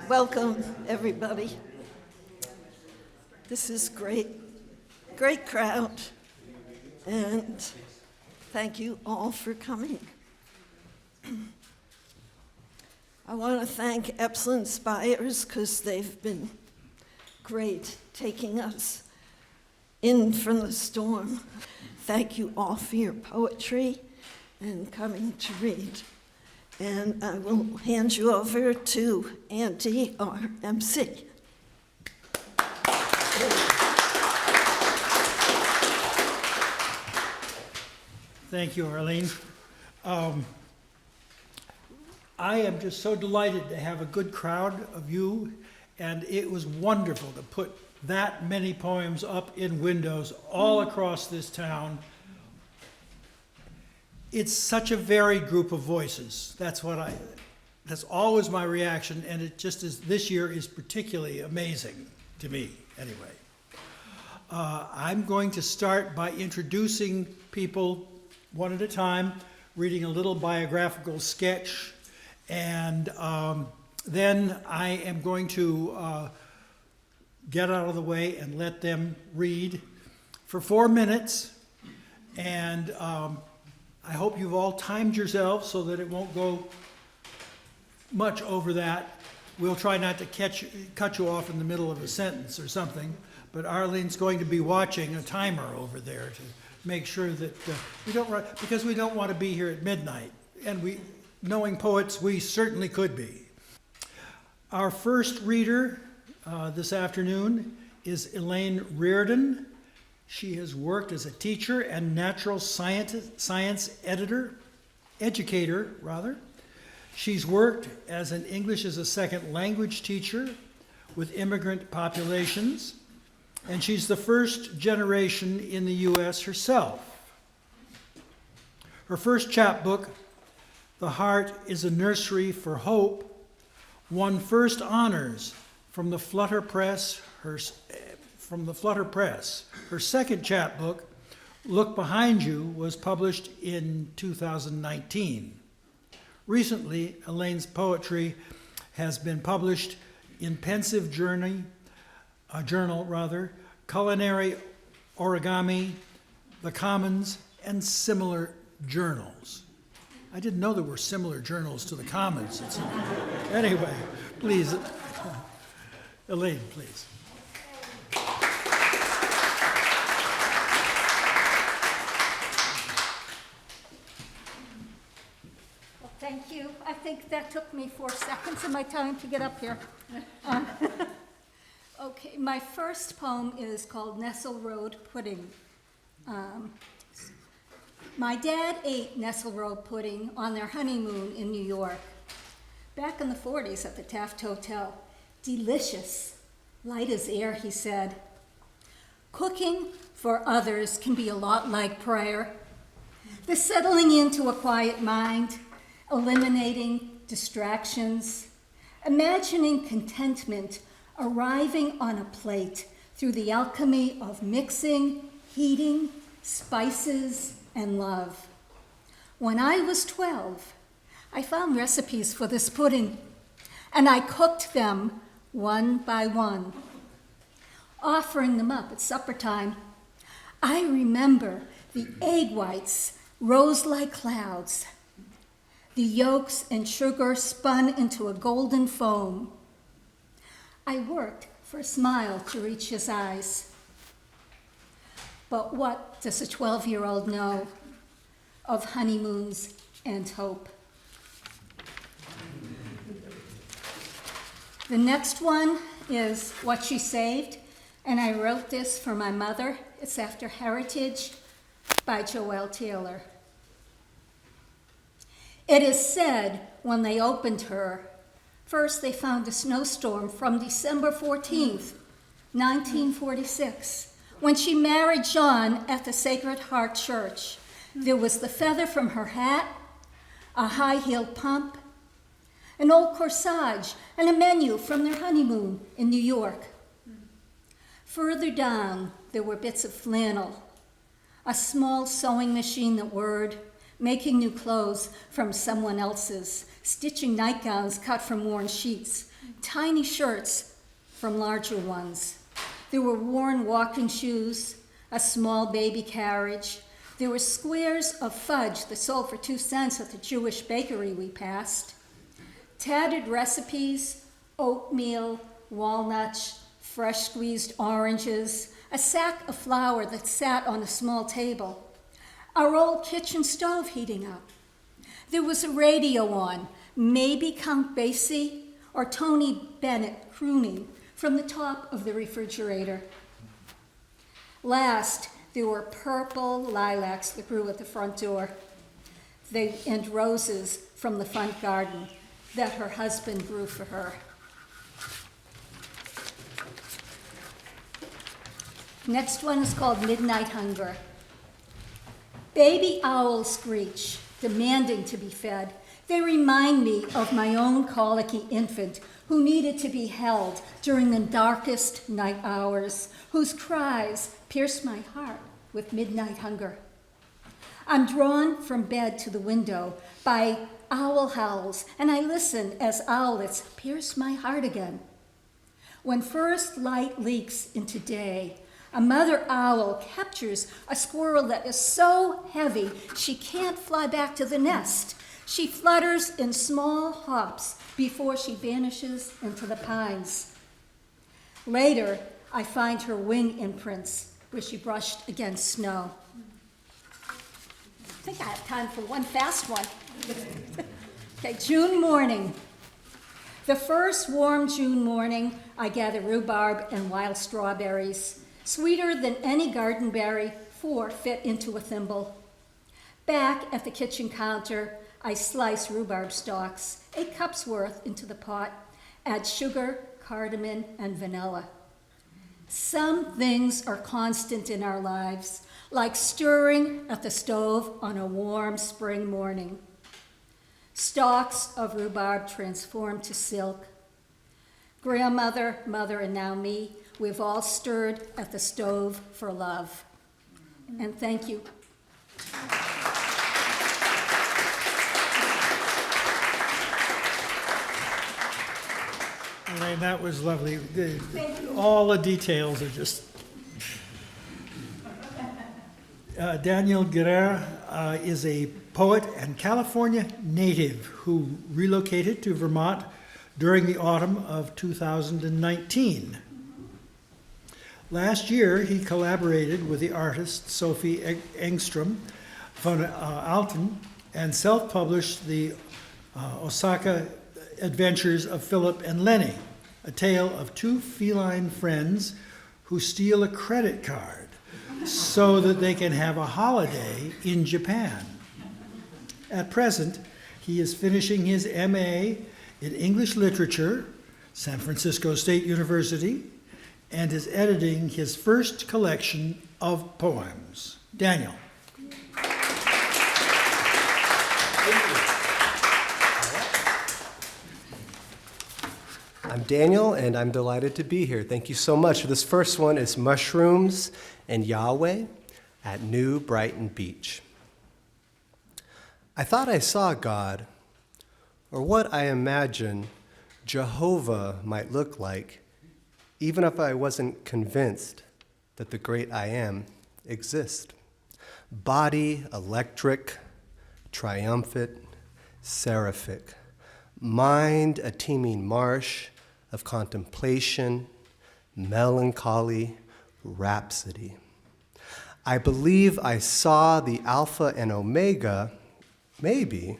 Welcome, everybody. This is great crowd, and thank you all for coming. I want to thank Epsilon Spires because they've been great taking us in from the storm. Thank you all for your poetry and coming to read. And I will hand you over to Andy, our MC. Thank you, Arlene. I am just so delighted to have a good crowd of you, and it was wonderful to put that many poems up in windows all across this town. It's such a varied group of voices. That's always my reaction, and it just is, this year is particularly amazing to me, anyway. I'm going to start by introducing people one at a time, reading a little biographical sketch, and then I am going to get out of the way and let them read for 4 minutes, and I hope you've all timed yourselves so that it won't go much over that. We'll try not to cut you off in the middle of a sentence or something, but Arlene's going to be watching a timer over there to make sure that we don't run, because we don't want to be here at midnight, and knowing poets, we certainly could be. Our first reader this afternoon is Elaine Reardon. She has worked as a teacher and natural science educator. She's worked as an English as a second language teacher with immigrant populations, and she's the first generation in the U.S. herself. Her first chapbook, The Heart is a Nursery for Hope, won first honors from the Flutter Press. Her second chapbook, Look Behind You, was published in 2019. Recently, Elaine's poetry has been published in Pensive Journal, Culinary Origami, The Commons, and similar journals. I didn't know there were similar journals to The Commons. Anyway, please, Elaine, please. Thank you. I think that took me 4 seconds of my time to get up here. Okay, my first poem is called Nestle Road Pudding. My dad ate Nestle Road pudding on their honeymoon in New York, back in the 40s at the Taft Hotel. Delicious, light as air, he said. Cooking for others can be a lot like prayer. The settling into a quiet mind, eliminating distractions, imagining contentment arriving on a plate through the alchemy of mixing, heating, spices, and love. When I was 12, I found recipes for this pudding, and I cooked them one by one, offering them up at supper time. I remember the egg whites rose like clouds. The yolks and sugar spun into a golden foam. I worked for a smile to reach his eyes. But what does a 12-year-old know of honeymoons and hope? The next one is What She Saved, and I wrote this for my mother. It's after Heritage by Joelle Taylor. It is said when they opened her, first they found a snowstorm from December 14th, 1946, when she married John at the Sacred Heart Church. There was the feather from her hat, a high-heeled pump, an old corsage, and a menu from their honeymoon in New York. Further down, there were bits of flannel, a small sewing machine that whirred, making new clothes from someone else's, stitching nightgowns cut from worn sheets, tiny shirts from larger ones. There were worn walking shoes, a small baby carriage. There were squares of fudge that sold for 2 cents at the Jewish bakery we passed. Tattered recipes, oatmeal, walnuts, fresh squeezed oranges, a sack of flour that sat on a small table, our old kitchen stove heating up. There was a radio on, maybe Count Basie or Tony Bennett crooning from the top of the refrigerator. Last, there were purple lilacs that grew at the front door, and roses from the front garden that her husband grew for her. Next one is called Midnight Hunger. Baby owls screech, demanding to be fed. They remind me of my own colicky infant who needed to be held during the darkest night hours, whose cries pierce my heart with midnight hunger. I'm drawn from bed to the window by owl howls, and I listen as owlets pierce my heart again. When first light leaks into day, a mother owl captures a squirrel that is so heavy she can't fly back to the nest. She flutters in small hops before she vanishes into the pines. Later, I find her wing imprints where she brushed against snow. I think I have time for one fast one. Okay, June morning. The first warm June morning, I gather rhubarb and wild strawberries, sweeter than any garden berry, 4 fit into a thimble. Back at the kitchen counter, I slice rhubarb stalks, 8 cups worth, into the pot, add sugar, cardamom, and vanilla. Some things are constant in our lives, like stirring at the stove on a warm spring morning. Stalks of rhubarb transform to silk. Grandmother, mother, and now me, we've all stirred at the stove for love. And thank you. Elaine, that was lovely. All the details are just... Daniel Guerrero is a poet and California native who relocated to Vermont during the autumn of 2019. Last year, he collaborated with the artist Sophie Engstrom von Alten and self-published the Osaka Adventures of Philip and Lenny, a tale of 2 feline friends who steal a credit card so that they can have a holiday in Japan. At present, he is finishing his MA in English Literature, San Francisco State University, and is editing his first collection of poems. Daniel. I'm Daniel, and I'm delighted to be here. Thank you so much. This first one is Mushrooms and Yahweh at New Brighton Beach. I thought I saw God, or what I imagine Jehovah might look like, even if I wasn't convinced that the great I Am exists. Body electric, triumphant, seraphic. Mind a teeming marsh of contemplation, melancholy, rhapsody. I believe I saw the Alpha and Omega, maybe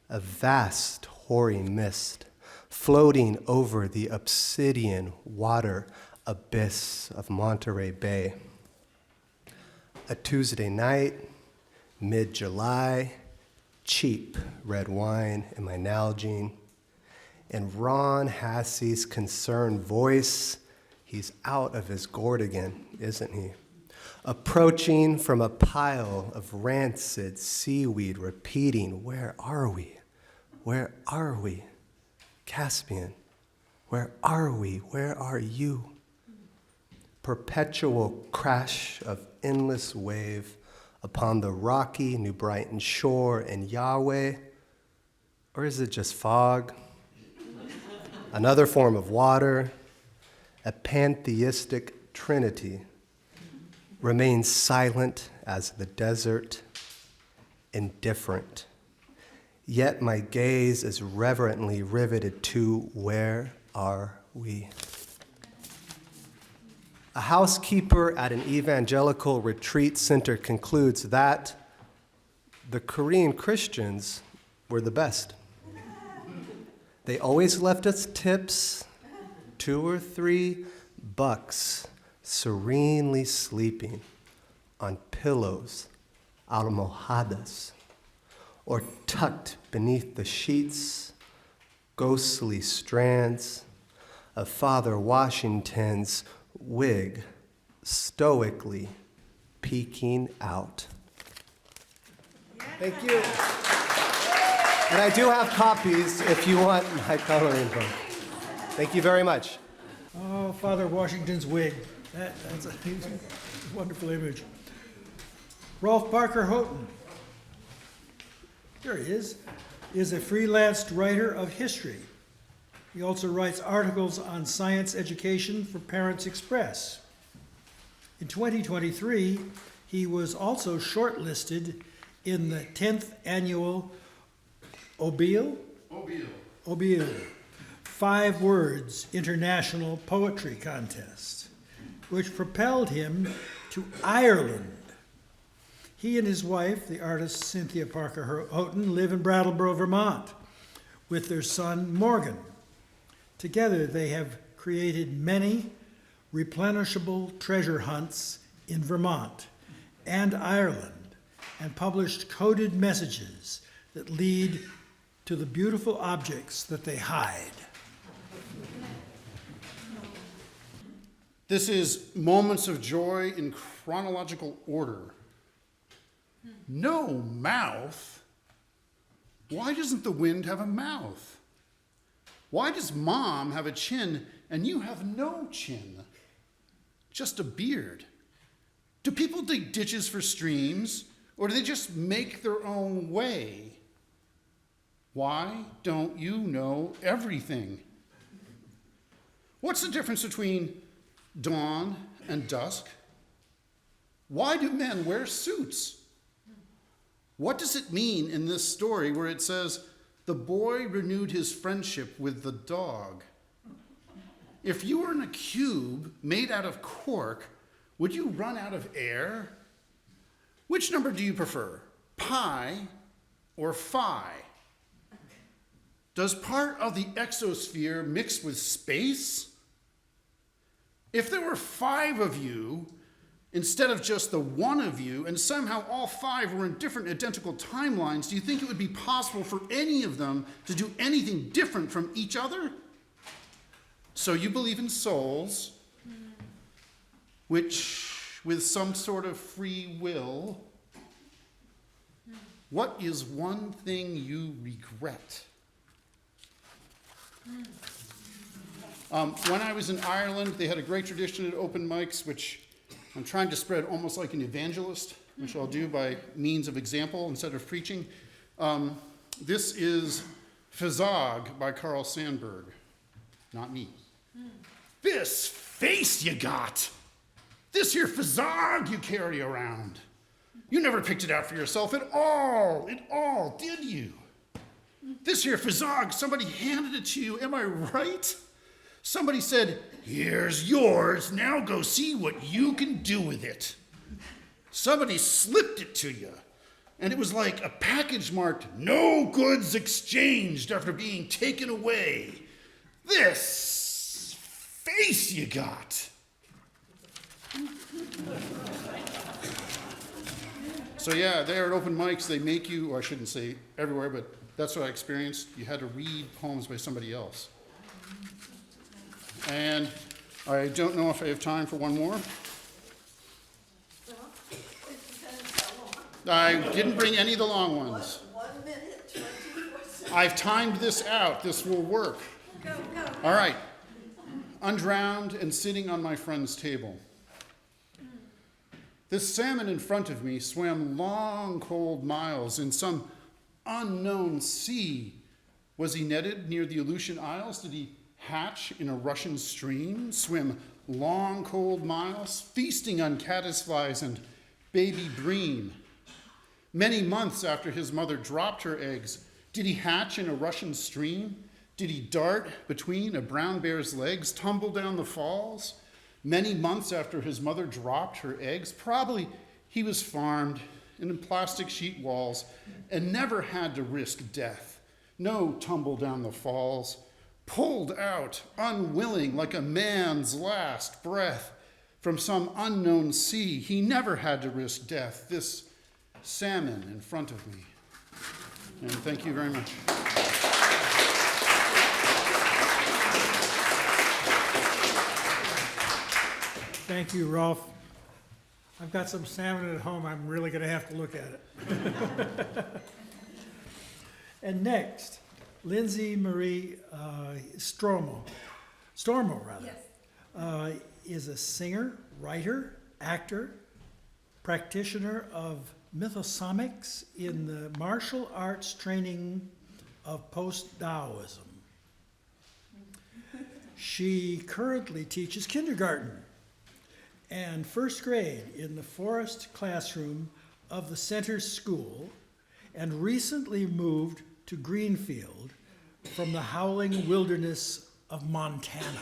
a vast hoary mist floating over the obsidian water abyss of Monterey Bay. A Tuesday night, mid-July, cheap red wine in my Nalgene, and Ron Hassey's concerned voice, he's out of his gourd again, isn't he? Approaching from a pile of rancid seaweed, repeating, "Where are we? Where are we? Caspian, where are we? Where are you?" Perpetual crash of endless wave upon the rocky New Brighton shore, and Yahweh, or is it just fog? another form of water, a pantheistic trinity, remains silent as the desert, indifferent. Yet my gaze is reverently riveted to where are we? A housekeeper at an evangelical retreat center concludes that the Korean Christians were the best. They always left us tips, $2 or $3, serenely sleeping on pillows, almohadas, or tucked beneath the sheets, ghostly strands of Father Washington's wig stoically peeking out. Thank you. And I do have copies if you want my coloring book. Thank you very much. Oh, Father Washington's wig. That's a wonderful image. Rolf Parker Houghton, there he is a freelance writer of history. He also writes articles on science education for Parents Express. In 2023, he was also shortlisted in the 10th annual Obeel 5 Words International Poetry Contest, which propelled him to Ireland. He and his wife, the artist Cynthia Parker Houghton, live in Brattleboro, Vermont, with their son Morgan. Together, they have created many replenishable treasure hunts in Vermont and Ireland, and published coded messages that lead to the beautiful objects that they hide. This is Moments of Joy in chronological order. No mouth? Why doesn't the wind have a mouth? Why does Mom have a chin and you have no chin? Just a beard. Do people dig ditches for streams, or do they just make their own way? Why don't you know everything? What's the difference between dawn and dusk? Why do men wear suits? What does it mean in this story where it says, the boy renewed his friendship with the dog? If you were in a cube made out of cork, would you run out of air? Which number do you prefer, pi or phi? Does part of the exosphere mix with space? If there were 5 of you, instead of just the one of you, and somehow all 5 were in different identical timelines, do you think it would be possible for any of them to do anything different from each other? So you believe in souls, which, with some sort of free will, what is one thing you regret? When I was in Ireland, they had a great tradition at open mics, which I'm trying to spread almost like an evangelist, which I'll do by means of example instead of preaching. This is Fizog by Carl Sandburg, not me. This face you got, this here Fizog you carry around, you never picked it out for yourself at all, did you? This here Fizog, somebody handed it to you, am I right? Somebody said, here's yours, now go see what you can do with it. Somebody slipped it to you, and it was like a package marked, no goods exchanged after being taken away. This face you got. So yeah, there at open mics, they make you, or I shouldn't say everywhere, but that's what I experienced. You had to read poems by somebody else. And I don't know if I have time for one more. Well, it depends how long. I didn't bring any of the long ones. 1 minute, 24 seconds. I've timed this out. This will work. Go. All right. Undrowned and sitting on my friend's table. This salmon in front of me swam long, cold miles in some unknown sea. Was he netted near the Aleutian Isles? Did he hatch in a Russian stream, swim long, cold miles, feasting on caddisflies and baby bream. Many months after his mother dropped her eggs, did he hatch in a Russian stream? Did he dart between a brown bear's legs, tumble down the falls? Many months after his mother dropped her eggs, probably he was farmed in plastic sheet walls and never had to risk death. No tumble down the falls, pulled out, unwilling, like a man's last breath from some unknown sea. He never had to risk death. This salmon in front of me. And thank you very much. Thank you, Rolf. I've got some salmon at home. I'm really going to have to look at it. And next, Lindsay Marie Stormo, is a singer, writer, actor, practitioner of mythosomics in the martial arts training of post-Taoism. She currently teaches kindergarten and first grade in the forest classroom of the center school and recently moved to Greenfield from the howling wilderness of Montana.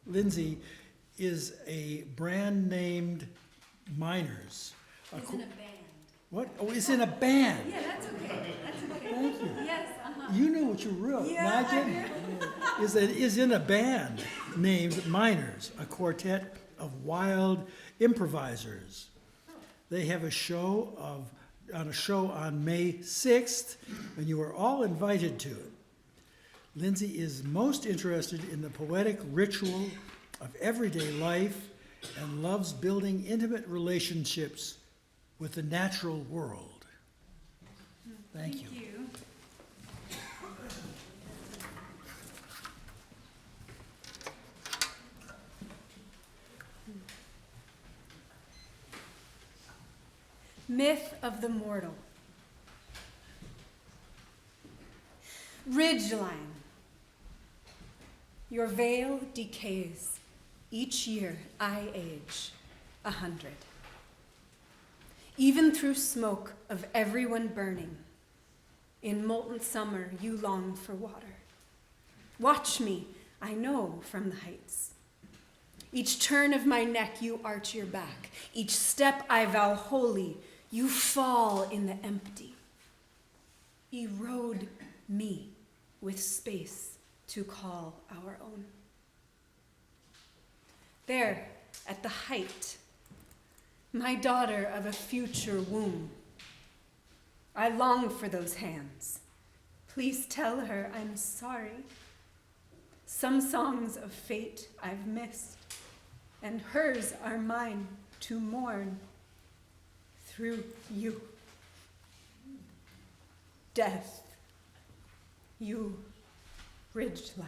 Lindsay is a brand named Miners. He's in a band. What? Oh, he's in a band. Yeah, that's okay. That's okay. Thank you. Yes, You knew what you wrote. Yeah, No, I I didn't. Is in a band named Miners, a quartet of wild improvisers. They have a show on May 6th, and you are all invited to it. Lindsay is most interested in the poetic ritual of everyday life and loves building intimate relationships with the natural world. Thank you. Myth of the mortal. Ridgeline. Your veil decays. Each year I age 100. Even through smoke of everyone burning, in molten summer you long for water. Watch me, I know from the heights. Each turn of my neck you arch your back. Each step I vow holy, you fall in the empty. Erode me with space to call our own. There, at the height, my daughter of a future womb. I long for those hands. Please tell her I'm sorry. Some songs of fate I've missed, and hers are mine to mourn through you. Death, you ridgeline.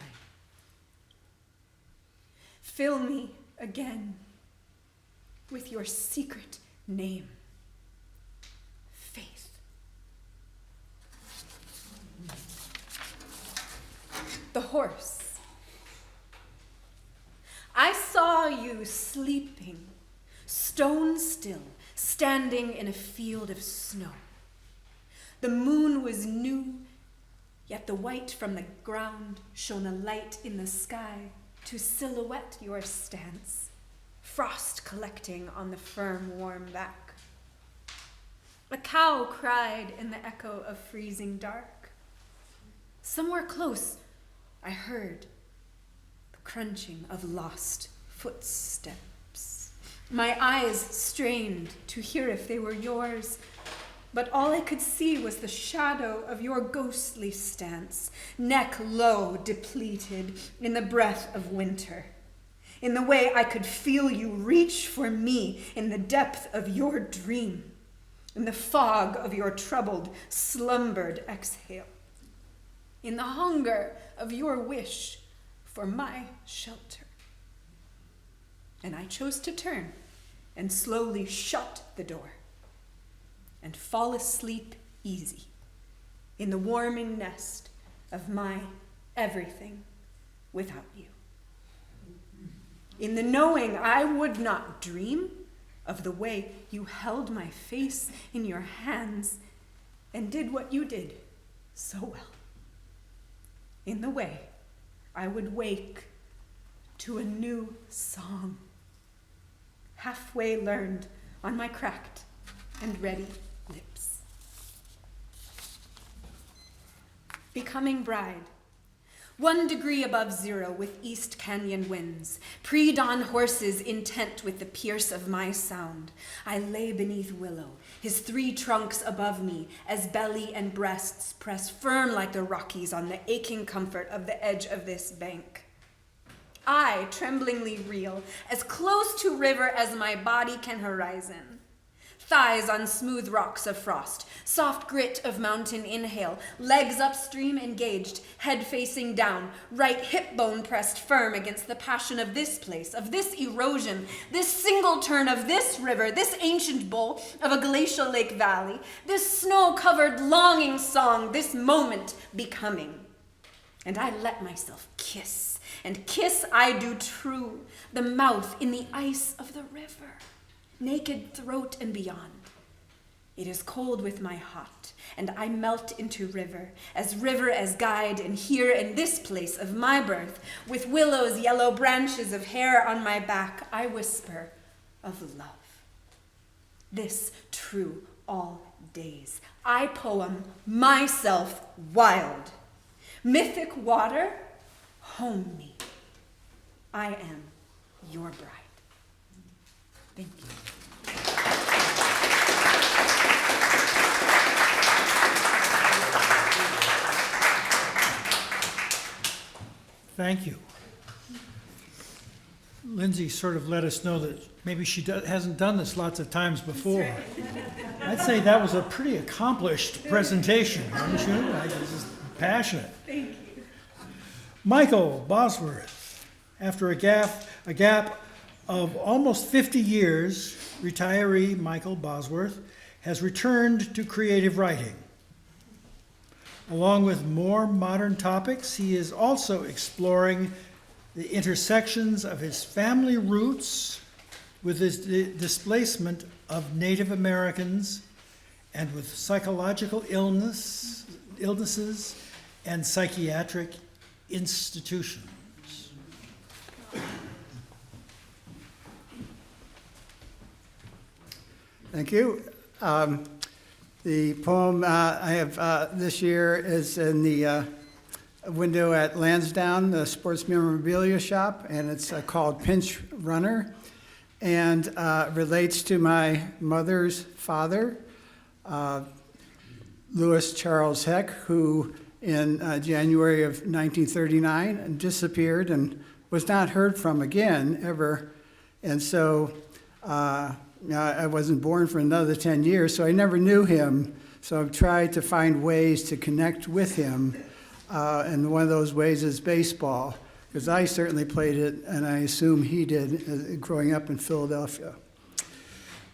Fill me again with your secret name, faith. The horse. I saw you sleeping, stone still, standing in a field of snow. The moon was new, yet the white from the ground shone a light in the sky to silhouette your stance, frost collecting on the firm, warm back. A cow cried in the echo of freezing dark. Somewhere close, I heard the crunching of lost footsteps. My eyes strained to hear if they were yours, but all I could see was the shadow of your ghostly stance, neck low, depleted in the breath of winter, in the way I could feel you reach for me in the depth of your dream, in the fog of your troubled, slumbered exhale, in the hunger of your wish for my shelter. And I chose to turn and slowly shut the door and fall asleep easy in the warming nest of my everything without you. In the knowing, I would not dream of the way you held my face in your hands and did what you did so well. In the way, I would wake to a new song, halfway learned on my cracked and ready lips. Becoming bride, 1 degree above zero with East Canyon winds, pre-dawn horses intent with the pierce of my sound. I lay beneath willow, his 3 trunks above me, as belly and breasts press firm like the Rockies on the aching comfort of the edge of this bank. I tremblingly reel, as close to river as my body can horizon. Thighs on smooth rocks of frost, soft grit of mountain inhale, legs upstream engaged, head facing down, right hip bone pressed firm against the passion of this place, of this erosion, this single turn of this river, this ancient bowl of a glacial lake valley, this snow-covered longing song, this moment becoming. And I let myself kiss, and kiss I do true, the mouth in the ice of the river. Naked throat and beyond. It is cold with my hot, and I melt into river as guide, and here in this place of my birth, with willows, yellow branches of hair on my back, I whisper of love. This true all days. I poem myself wild. Mythic water, home me. I am your bride. Thank you. Thank you. Lindsay sort of let us know that maybe she hasn't done this lots of times before. I'd say that was a pretty accomplished presentation, don't you? I was just passionate. Thank you. Michael Bosworth, after a gap of almost 50 years, retiree Michael Bosworth has returned to creative writing. Along with more modern topics, he is also exploring the intersections of his family roots with his displacement of Native Americans and with psychological illnesses and psychiatric institutions. Thank you. The poem I have this year is in the window at Lansdowne, the sports memorabilia shop, and it's called Pinch Runner, and relates to my mother's father, Louis Charles Heck, who in January of 1939 disappeared and was not heard from again ever. And so I wasn't born for another 10 years, so I never knew him. So I've tried to find ways to connect with him. And one of those ways is baseball, because I certainly played it, and I assume he did growing up in Philadelphia.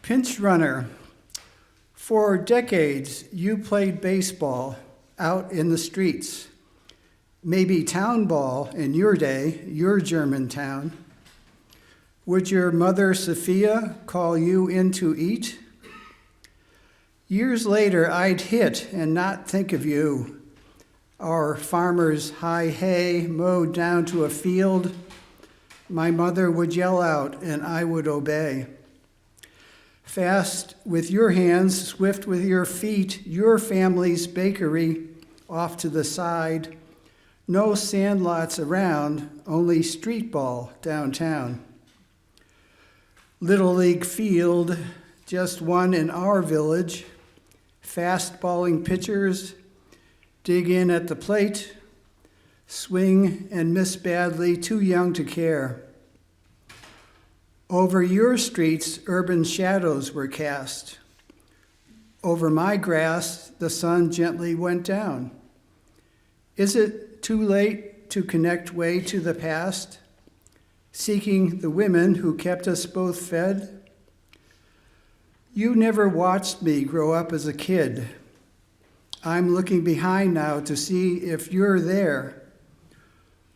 Pinch runner. For decades, you played baseball out in the streets. Maybe town ball in your day, your German town. Would your mother, Sophia, call you in to eat? Years later, I'd hit and not think of you. Our farmer's high hay mowed down to a field. My mother would yell out and I would obey. Fast with your hands, swift with your feet, your family's bakery off to the side. No sandlots around, only street ball downtown. Little League field, just one in our village. Fast-balling pitchers dig in at the plate, swing and miss badly, too young to care. Over your streets, urban shadows were cast. Over my grass, the sun gently went down. Is it too late to connect way to the past, seeking the women who kept us both fed? You never watched me grow up as a kid. I'm looking behind now to see if you're there.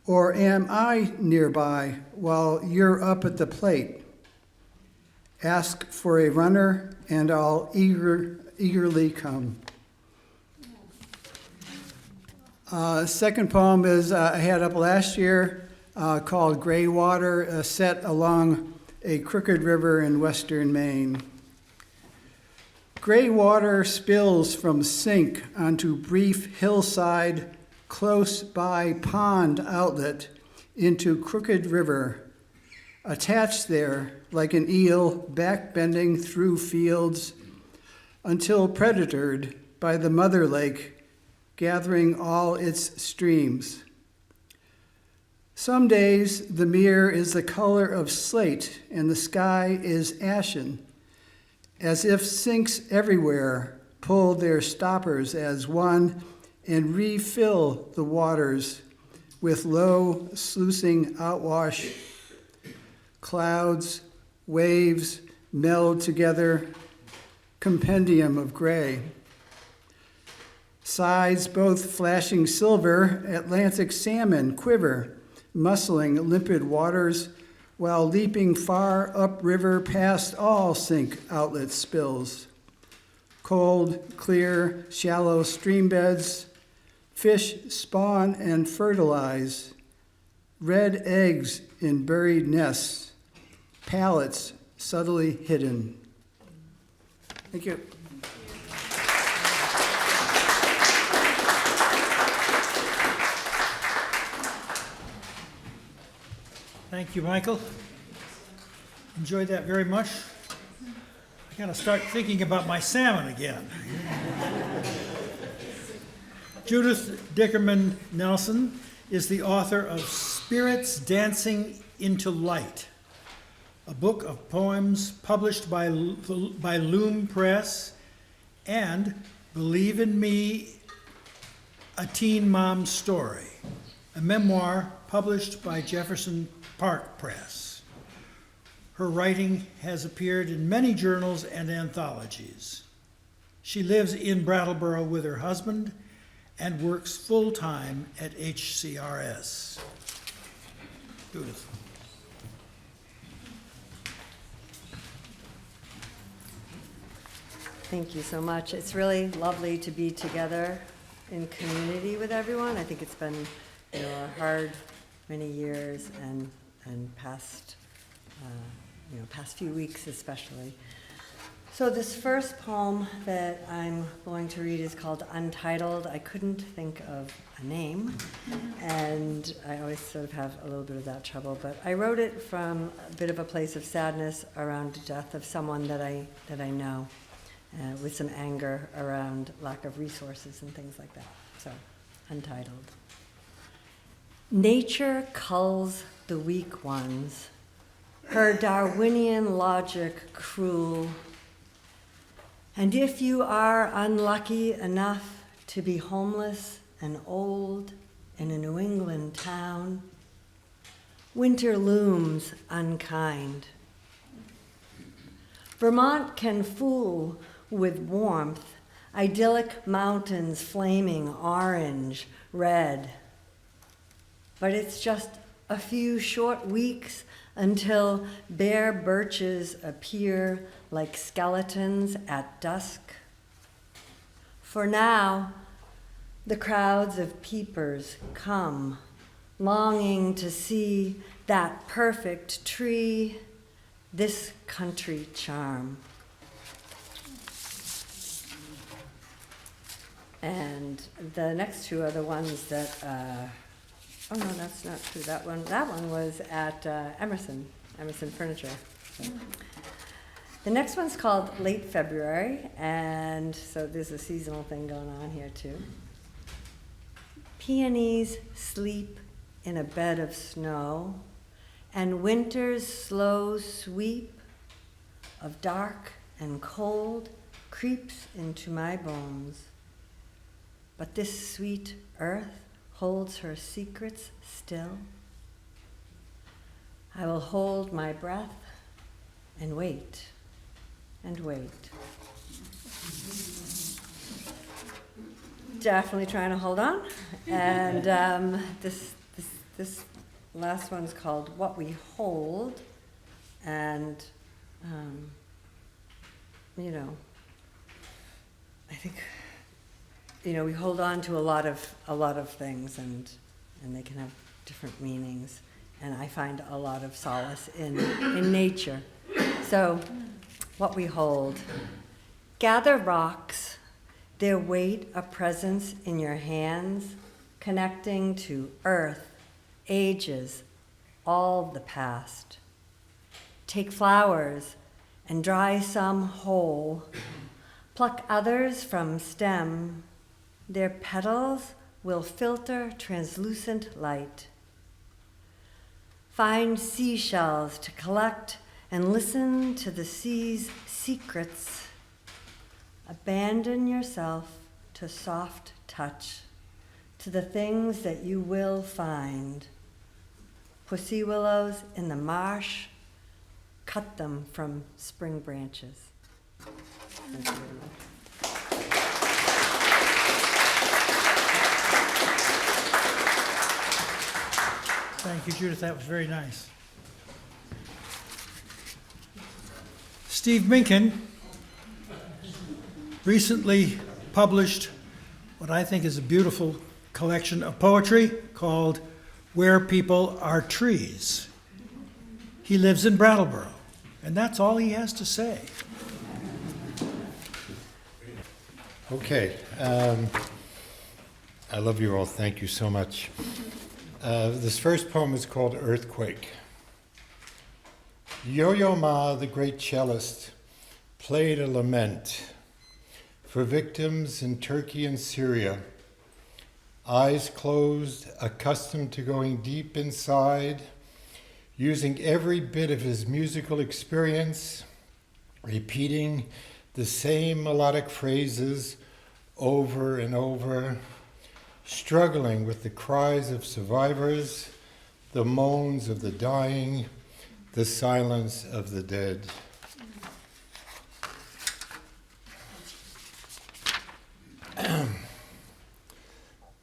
Or am I nearby while you're up at the plate? Ask for a runner and I'll eagerly come. Second poem is I had up last year called Gray Water, set along a crooked river in western Maine. Gray water spills from sink onto brief hillside, close by pond outlet into crooked river, attached there like an eel backbending through fields until predatored by the mother lake gathering all its streams. Some days the mirror is the color of slate and the sky is ashen, as if sinks everywhere pull their stoppers as one and refill the waters with low sluicing outwash. Clouds, waves meld together, compendium of gray. Sides both flashing silver, Atlantic salmon quiver, muscling limpid waters, while leaping far upriver past all sink outlet spills. Cold, clear, shallow stream beds, fish spawn and fertilize, red eggs in buried nests, pallets subtly hidden. Thank you. Thank you, Michael. Enjoyed that very much. I gotta start thinking about my salmon again. Judith Dickerman Nelson is the author of Spirits Dancing into Light, a book of poems published by Loom Press, and Believe in Me, A Teen Mom's Story, a memoir published by Jefferson Park Press. Her writing has appeared in many journals and anthologies. She lives in Brattleboro with her husband and works full-time at HCRS. Judith. Thank you so much. It's really lovely to be together in community with everyone. I think it's been, a hard many years and past, past few weeks especially. So this first poem that I'm going to read is called Untitled. I couldn't think of a name, and I always sort of have a little bit of that trouble, but I wrote it from a bit of a place of sadness around the death of someone that I know, with some anger around lack of resources and things like that. So, Untitled. Nature culls the weak ones, her Darwinian logic cruel. And if you are unlucky enough to be homeless and old in a New England town, winter looms unkind. Vermont can fool with warmth, idyllic mountains flaming orange, red. But it's just a few short weeks until bare birches appear like skeletons at dusk. For now, the crowds of peepers come, longing to see that perfect tree, this country charm. And the next two are the ones that, oh no, that's not true. That one was at Emerson Furniture. So. The next one's called Late February, and so there's a seasonal thing going on here too. Peonies sleep in a bed of snow, and winter's slow sweep of dark and cold creeps into my bones. But this sweet earth holds her secrets still. I will hold my breath and wait and wait. Definitely trying to hold on. And this this last one's called What We Hold, and, you know, I think, you know, we hold on to a lot of things, and they can have different meanings, and I find a lot of solace in nature. So, what we hold. Gather rocks, their weight a presence in your hands, connecting to earth, ages, all the past. Take flowers and dry some whole. Pluck others from stem. Their petals will filter translucent light. Find seashells to collect and listen to the sea's secrets. Abandon yourself to soft touch, to the things that you will find. Pussy willows in the marsh, cut them from spring branches. Thank you very much. Thank you, Judith. That was very nice. Steve Minkin recently published what I think is a beautiful collection of poetry called Where People Are Trees. He lives in Brattleboro, and that's all he has to say. Okay. I love you all. Thank you so much. This first poem is called Earthquake. Yo-Yo Ma, the great cellist, played a lament for victims in Turkey and Syria, eyes closed, accustomed to going deep inside, using every bit of his musical experience, repeating the same melodic phrases over and over, struggling with the cries of survivors, the moans of the dying, the silence of the dead.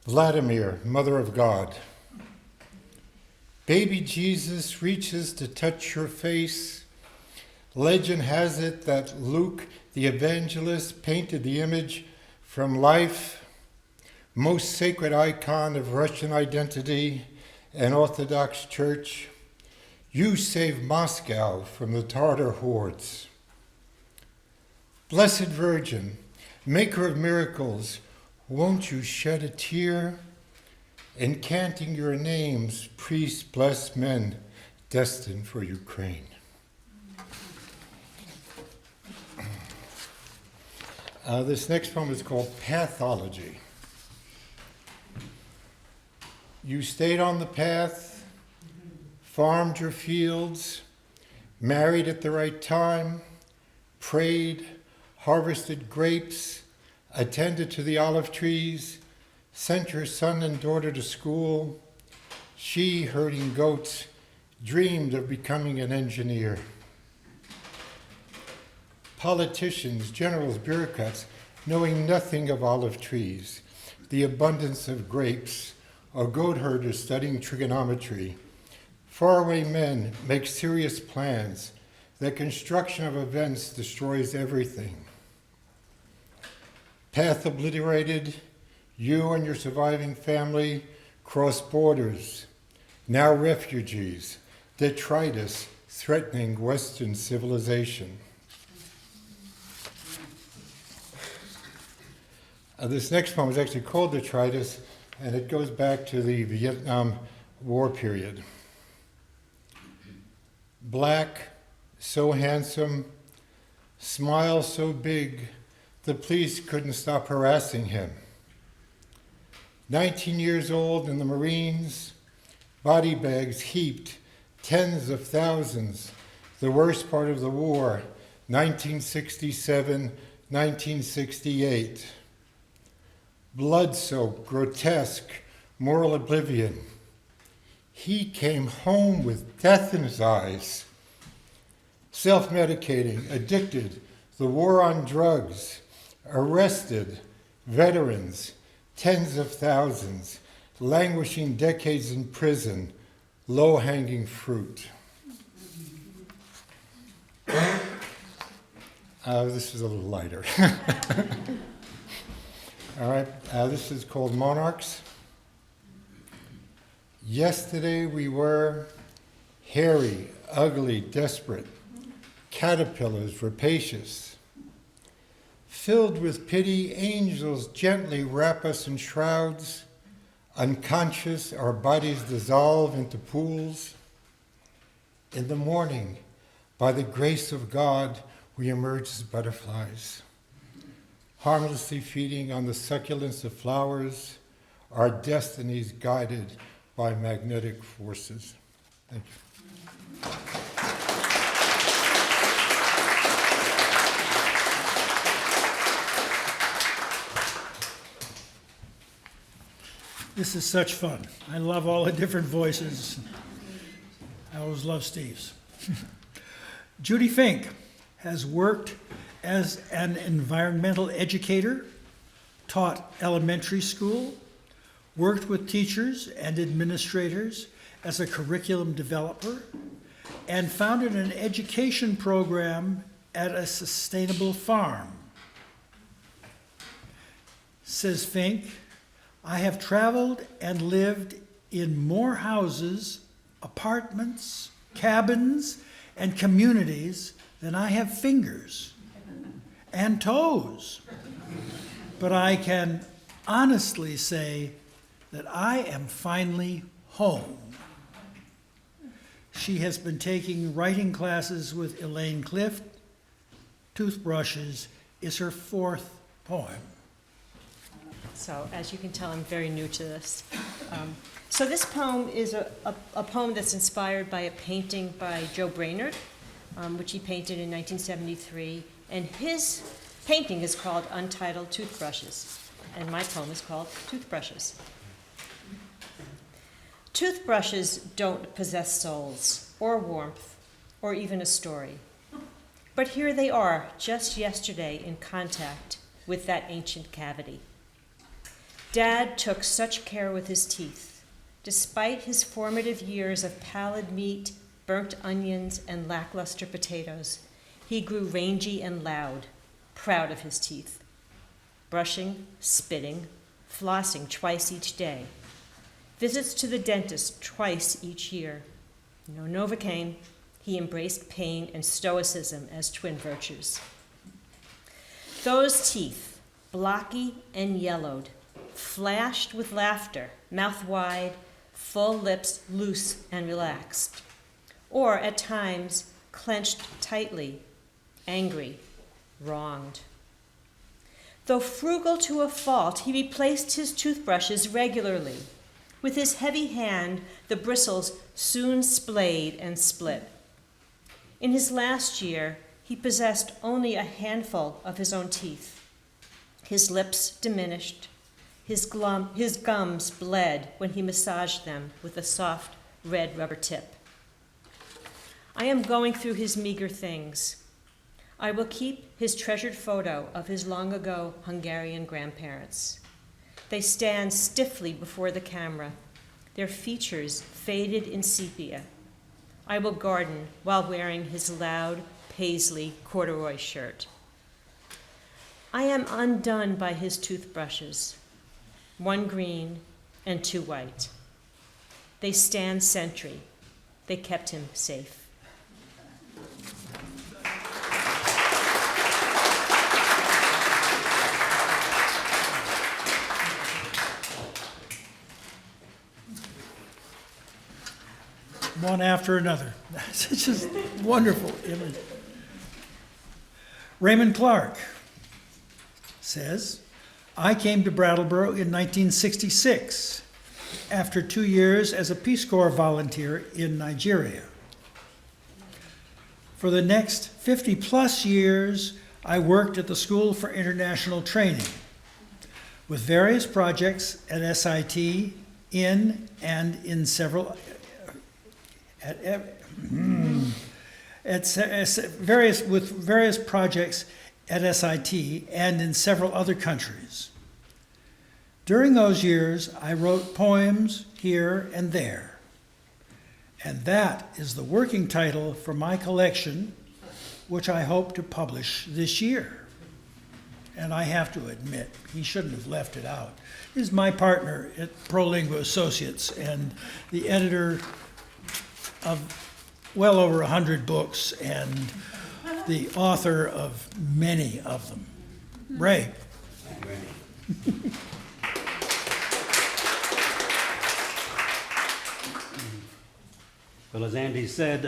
Vladimir, Mother of God. Baby Jesus reaches to touch your face. Legend has it that Luke, the evangelist, painted the image from life, most sacred icon of Russian identity and Orthodox Church. You saved Moscow from the Tartar hordes. Blessed Virgin, maker of miracles, won't you shed a tear? Encanting your names, priests bless men destined for Ukraine. This next poem is called Pathology. You stayed on the path, farmed your fields, married at the right time, prayed, harvested grapes, attended to the olive trees, sent your son and daughter to school. She, herding goats, dreamed of becoming an engineer. Politicians, generals, bureaucrats, knowing nothing of olive trees, the abundance of grapes, or goat herders studying trigonometry. Faraway men make serious plans. The construction of events destroys everything. Path obliterated, you and your surviving family cross borders. Now refugees, detritus threatening Western civilization. This next poem is actually called Detritus, and it goes back to the Vietnam War period. Black, so handsome, smile so big, the police couldn't stop harassing him. 19 years old in the Marines, body bags heaped, tens of thousands, the worst part of the war, 1967, 1968. Blood-soaked, grotesque, moral oblivion. He came home with death in his eyes. Self-medicating, addicted, the war on drugs, arrested, veterans, tens of thousands, languishing decades in prison, low-hanging fruit. This is a little lighter. All right, this is called Monarchs. Yesterday we were hairy, ugly, desperate, caterpillars, rapacious. Filled with pity, angels gently wrap us in shrouds. Unconscious, our bodies dissolve into pools. In the morning, by the grace of God, we emerge as butterflies, harmlessly feeding on the succulence of flowers, our destinies guided by magnetic forces. Thank you. This is such fun. I love all the different voices. I always love Steve's. Judy Fink has worked as an environmental educator, taught elementary school, worked with teachers and administrators as a curriculum developer, and founded an education program at a sustainable farm. Says Fink, I have traveled and lived in more houses, apartments, cabins, and communities than I have fingers and toes. But I can honestly say that I am finally home. She has been taking writing classes with Elaine Clift. Toothbrushes is her 4th poem. So as you can tell, I'm very new to this. So this poem is a poem that's inspired by a painting by Joe Brainerd, which he painted in 1973. And his painting is called Untitled Toothbrushes, and my poem is called Toothbrushes. Toothbrushes don't possess souls, or warmth, or even a story. But here they are, just yesterday in contact with that ancient cavity. Dad took such care with his teeth. Despite his formative years of pallid meat, burnt onions, and lackluster potatoes, he grew rangy and loud, proud of his teeth. Brushing, spitting, flossing twice each day. Visits to the dentist twice each year. No Novocaine, he embraced pain and stoicism as twin virtues. Those teeth, blocky and yellowed, flashed with laughter, mouth wide, full lips loose and relaxed, or at times clenched tightly, angry, wronged. Though frugal to a fault, he replaced his toothbrushes regularly. With his heavy hand, the bristles soon splayed and split. In his last year, he possessed only a handful of his own teeth. His lips diminished. His gums bled when he massaged them with a soft red rubber tip. I am going through his meager things. I will keep his treasured photo of his long ago Hungarian grandparents. They stand stiffly before the camera, their features faded in sepia. I will garden while wearing his loud paisley corduroy shirt. I am undone by his toothbrushes, 1 green and 2 white. They stand sentry. They kept him safe. One after another. It's just wonderful image. Raymond Clark says, I came to Brattleboro in 1966 after 2 years as a Peace Corps volunteer in Nigeria. For the next 50 plus years, I worked at the School for International Training with various projects at SIT with various projects at SIT and in several other countries. During those years, I wrote poems here and there. And that is the working title for my collection, which I hope to publish this year. And I have to admit, he shouldn't have left it out. He's my partner at ProLingua Associates and the editor of well over 100 books and the author of many of them. Ray. Well, as Andy said,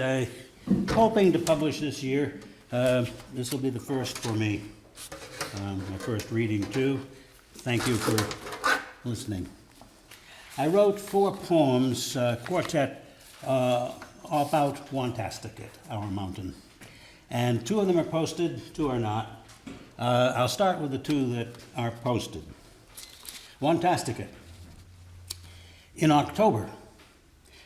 I'm hoping to publish this year. This will be the first for me, my first reading too. Thank you for listening. I wrote 4 poems, quartet, about Wantasticate, our mountain. And 2 of them are posted, 2 are not. I'll start with the 2 that are posted. Wantasticate. In October,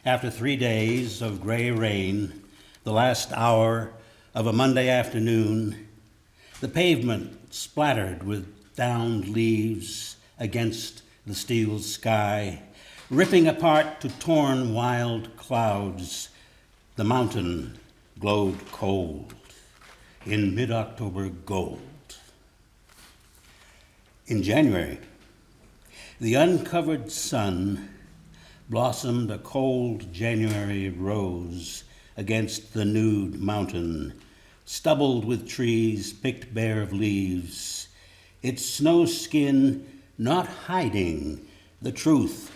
after 3 days of gray rain, the last hour of a Monday afternoon, the pavement splattered with downed leaves against the steel sky, ripping apart to torn wild clouds. The mountain glowed cold in mid-October gold. In January, the uncovered sun blossomed a cold January rose against the nude mountain, stubbled with trees picked bare of leaves, its snow skin not hiding the truth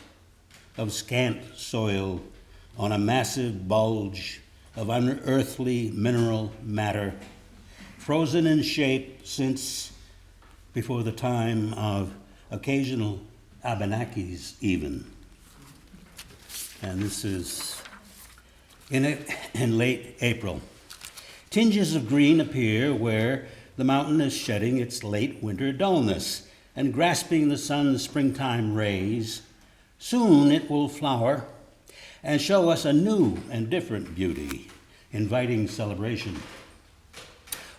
of scant soil on a massive bulge of unearthly mineral matter, frozen in shape since before the time of occasional Abenakis even. And this is in late April. Tinges of green appear where the mountain is shedding its late winter dullness and grasping the sun's springtime rays. Soon it will flower and show us a new and different beauty, inviting celebration.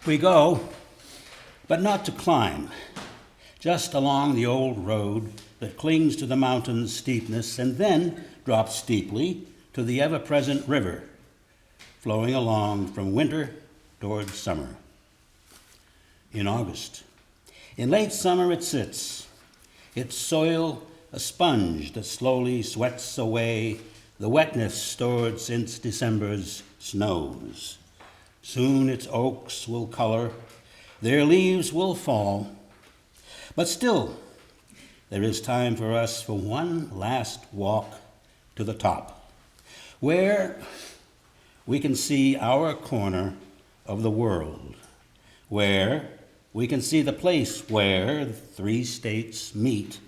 We go, but not to climb, just along the old road that clings to the mountain's steepness and then drops steeply to the ever-present river, flowing along from winter toward summer. In August, in late summer it sits, its soil a sponge that slowly sweats away the wetness stored since December's snows. Soon its oaks will color, their leaves will fall, but still there is time for us for one last walk to the top, where we can see our corner of the world, where we can see the place where the 3 states meet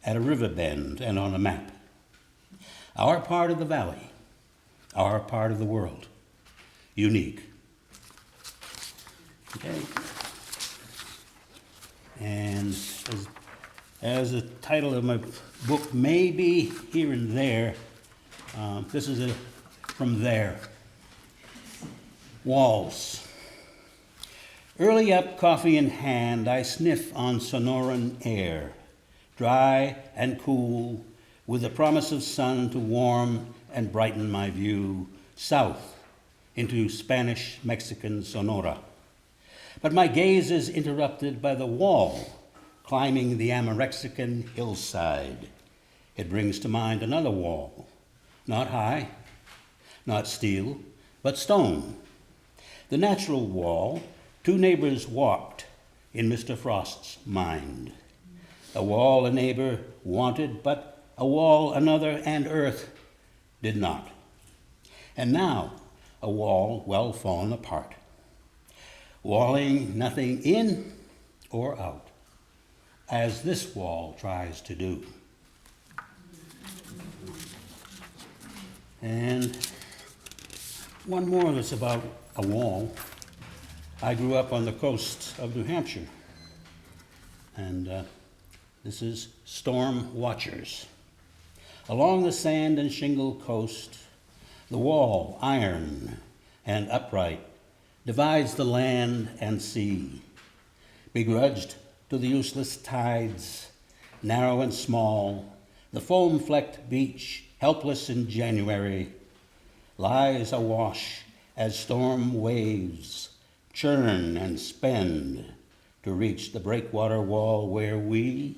at a river bend and on a map. Our part of the valley, our part of the world, unique. Okay. And as the title of my book may be here and there, this is from there. Walls. Early up, coffee in hand, I sniff on Sonoran air, dry and cool, with the promise of sun to warm and brighten my view south into Spanish-Mexican Sonora. But my gaze is interrupted by the wall climbing the Amorexican hillside. It brings to mind another wall, not high, not steel, but stone. The natural wall 2 neighbors walked in Mr. Frost's mind. A wall a neighbor wanted, but a wall another and earth did not. And now a wall well fallen apart, walling nothing in or out, as this wall tries to do. And one more that's about a wall. I grew up on the coast of New Hampshire, and this is Storm Watchers. Along the sand and shingle coast, the wall, iron and upright, divides the land and sea. Begrudged to the useless tides, narrow and small, the foam-flecked beach, helpless in January, lies awash as storm waves churn and spend to reach the breakwater wall where we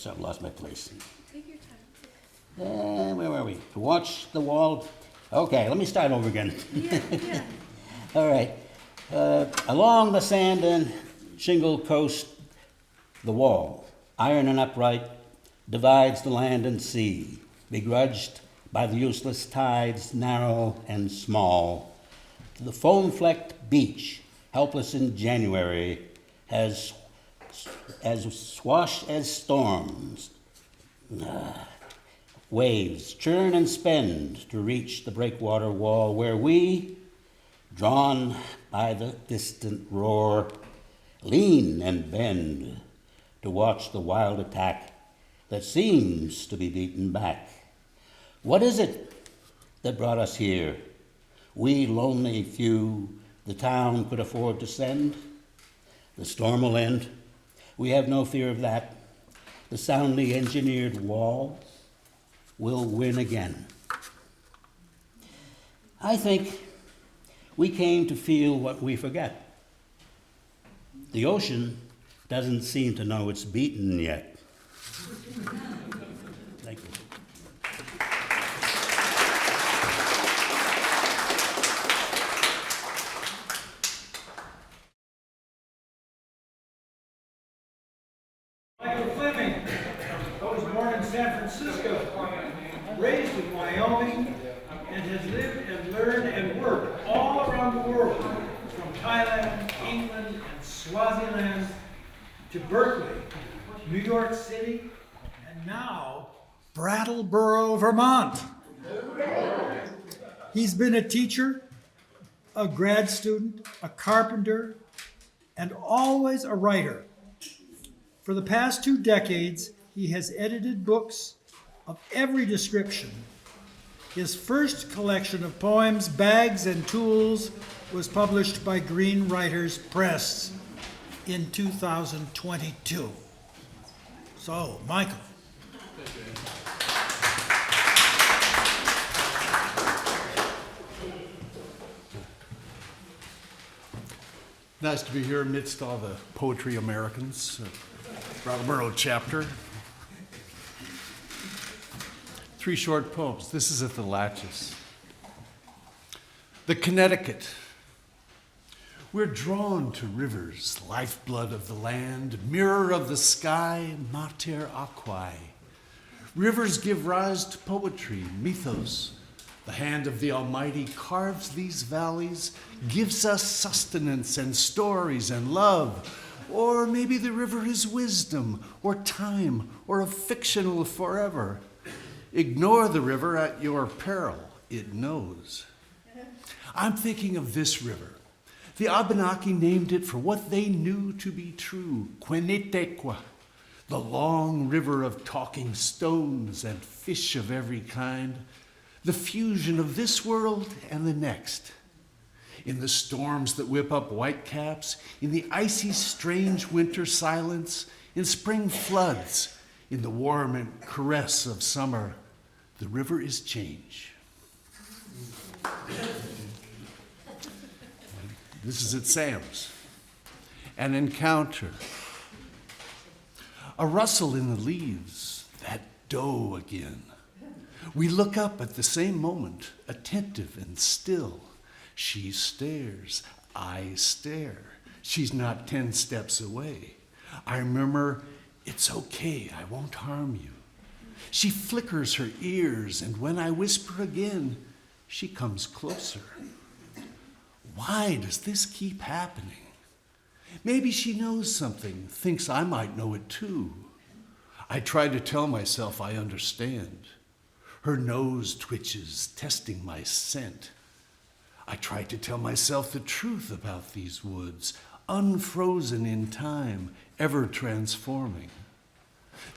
I've lost my place. Take your time. Where were we? To watch the wall. Okay, let me start over again. Yeah. All right. Along the sand and shingle coast, the wall, iron and upright, divides the land and sea, begrudged by the useless tides, narrow and small. The foam-flecked beach, helpless in January, has swashed as storms. Waves churn and spend to reach the breakwater wall where we, drawn by the distant roar, lean and bend to watch the wild attack that seems to be beaten back. What is it that brought us here? We lonely few the town could afford to send? The storm will end. We have no fear of that. The soundly engineered wall will win again. I think we came to feel what we forget. The ocean doesn't seem to know it's beaten yet. Thank you. Michael Fleming. I was born in San Francisco, raised in Wyoming, and has lived and learned and worked all around the world, from Thailand, England, and Swaziland to Berkeley, New York City, and now Brattleboro, Vermont. He's been a teacher, a grad student, a carpenter, and always a writer. For the past 2 decades, he has edited books of every description. His first collection of poems, Bags and Tools, was published by Green Writers Press in 2022. So, Michael. Nice to be here amidst all the Poetry Americans, Brattleboro chapter. 3 short poems. This is at the Latches. The Connecticut. We're drawn to rivers, lifeblood of the land, mirror of the sky, mater aquae. Rivers give rise to poetry, mythos. The hand of the Almighty carves these valleys, gives us sustenance and stories and love. Or maybe the river is wisdom, or time, or a fictional forever. Ignore the river at your peril, it knows. I'm thinking of this river. The Abenaki named it for what they knew to be true, Quenetequa, the long river of talking stones and fish of every kind, the fusion of this world and the next. In the storms that whip up whitecaps, in the icy, strange winter silence, in spring floods, in the warm and caress of summer, the river is change. This is at Sam's. An encounter. A rustle in the leaves, that doe again. We look up at the same moment, attentive and still. She stares, I stare. She's not 10 steps away. I murmur, it's okay, I won't harm you. She flickers her ears, and when I whisper again, she comes closer. Why does this keep happening? Maybe she knows something, thinks I might know it too. I try to tell myself I understand. Her nose twitches, testing my scent. I try to tell myself the truth about these woods, unfrozen in time, ever transforming.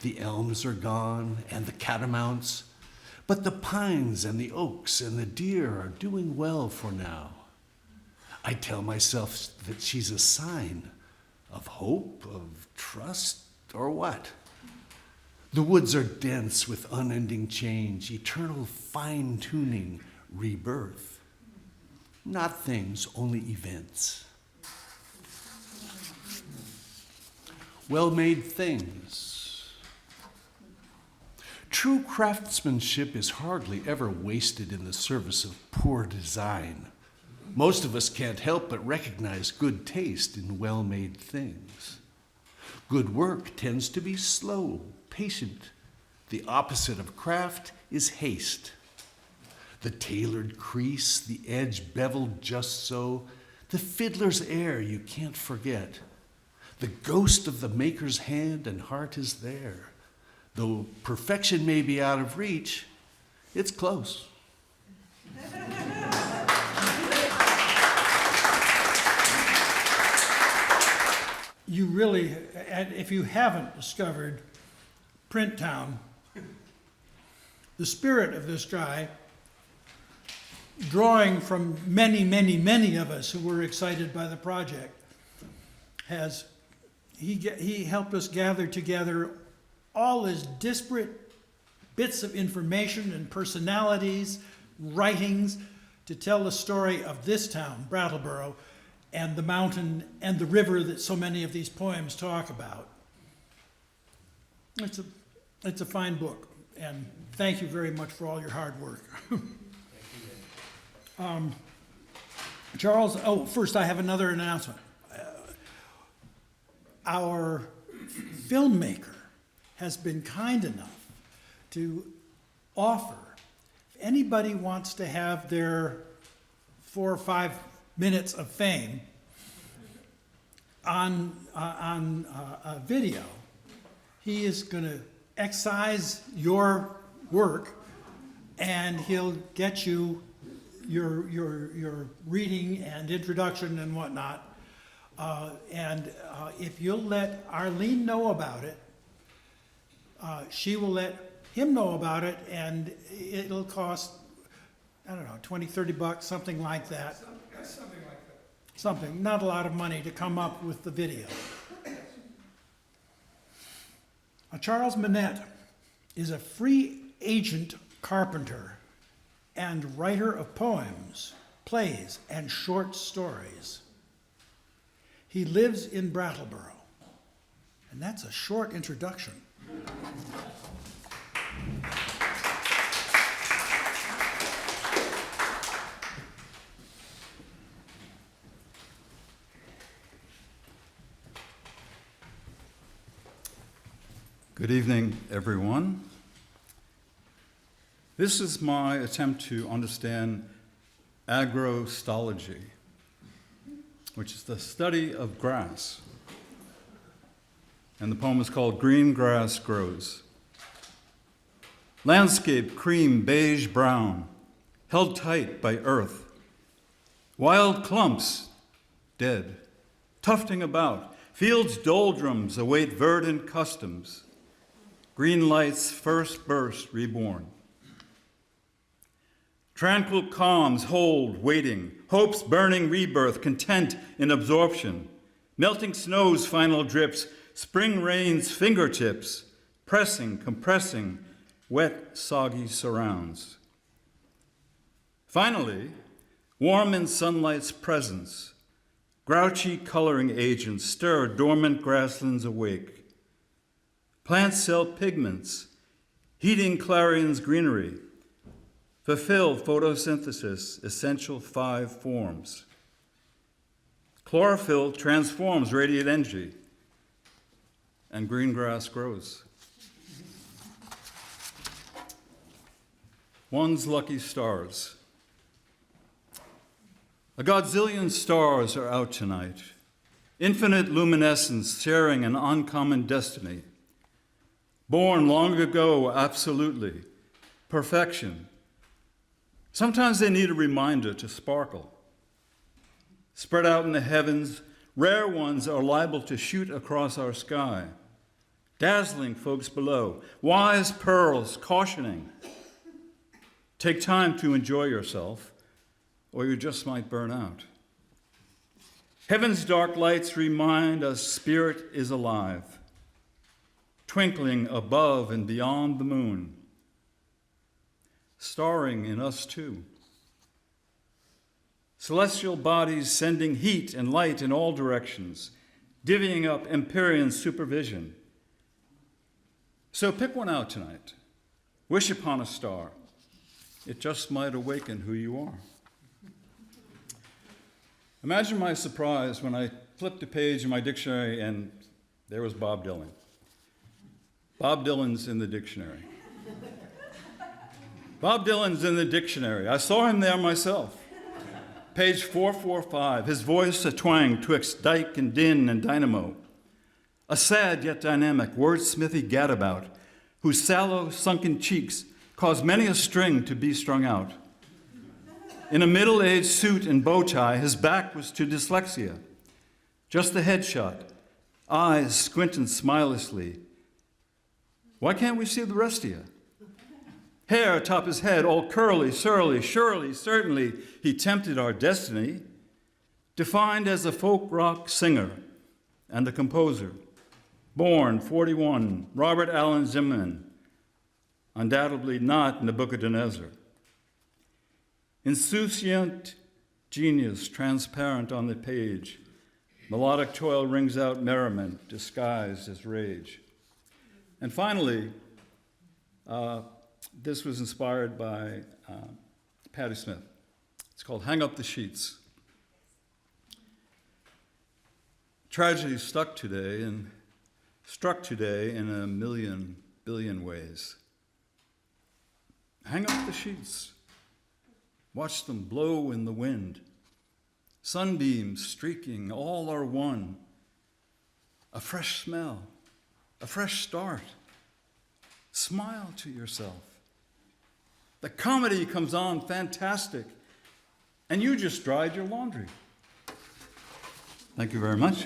The elms are gone and the catamounts, but the pines and the oaks and the deer are doing well for now. I tell myself that she's a sign of hope, of trust, or what? The woods are dense with unending change, eternal fine-tuning, rebirth. Not things, only events. Well-made things. True craftsmanship is hardly ever wasted in the service of poor design. Most of us can't help but recognize good taste in well-made things. Good work tends to be slow, patient. The opposite of craft is haste. The tailored crease, the edge beveled just so, the fiddler's air you can't forget. The ghost of the maker's hand and heart is there. Though perfection may be out of reach, it's close. You really, and if you haven't discovered Print Town, the spirit of this guy, drawing from many, many, many of us who were excited by the project, he helped us gather together all his disparate bits of information and personalities, writings, to tell the story of this town, Brattleboro, and the mountain and the river that so many of these poems talk about. It's a fine book, and thank you very much for all your hard work. Charles, first I have another announcement. Our filmmaker has been kind enough to offer, if anybody wants to have their 4 or 5 minutes of fame on a video, he is going to excise your work, and he'll get you your reading and introduction and whatnot. If you'll let Arlene know about it, she will let him know about it, and it'll cost, I don't know, $20, $30, something like that. Something like that. Something, not a lot of money to come up with the video. Charles Manette is a free agent carpenter and writer of poems, plays, and short stories. He lives in Brattleboro, and that's a short introduction. Good evening, everyone. This is my attempt to understand agrostology, which is the study of grass. And the poem is called Green Grass Grows. Landscape cream beige brown, held tight by earth. Wild clumps dead, tufting about. Fields doldrums await verdant customs. Green light's first burst reborn. Tranquil calms hold, waiting. Hope's burning rebirth, content in absorption. Melting snow's final drips. Spring rain's fingertips. Pressing, compressing, wet, soggy surrounds. Finally, warm in sunlight's presence. Grouchy coloring agents stir dormant grasslands awake. Plant cell pigments, heating clarion's greenery, fulfill photosynthesis' essential 5 forms. Chlorophyll transforms radiant energy, and green grass grows. One's lucky stars. A godzillion stars are out tonight, infinite luminescence sharing an uncommon destiny. Born long ago, absolutely. Perfection. Sometimes they need a reminder to sparkle. Spread out in the heavens, rare ones are liable to shoot across our sky. Dazzling folks below, wise pearls cautioning. Take time to enjoy yourself, or you just might burn out. Heaven's dark lights remind us spirit is alive, twinkling above and beyond the moon, starring in us too. Celestial bodies sending heat and light in all directions, divvying up Empyrean supervision. So pick one out tonight. Wish upon a star. It just might awaken who you are. Imagine my surprise when I flipped a page in my dictionary and there was Bob Dylan. Bob Dylan's in the dictionary. Bob Dylan's in the dictionary. I saw him there myself. Page 445, his voice a twang twixt dike and din and dynamo. A sad yet dynamic wordsmithy gadabout, whose sallow, sunken cheeks caused many a string to be strung out. In a middle-aged suit and bow tie, his back was to dyslexia. Just the headshot, eyes squinting smilelessly. Why can't we see the rest of you? Hair atop his head, all curly, surly, surely, certainly, he tempted our destiny. Defined as a folk rock singer and a composer. Born 41, Robert Allen Zimmerman. Undoubtedly not Nebuchadnezzar. Insouciant genius transparent on the page. Melodic toil rings out merriment disguised as rage. And finally, this was inspired by Patti Smith. It's called Hang Up the Sheets. Tragedy struck today in a million billion ways. Hang up the sheets. Watch them blow in the wind. Sunbeams streaking, all are one. A fresh smell, a fresh start. Smile to yourself. The comedy comes on fantastic, and you just dried your laundry. Thank you very much.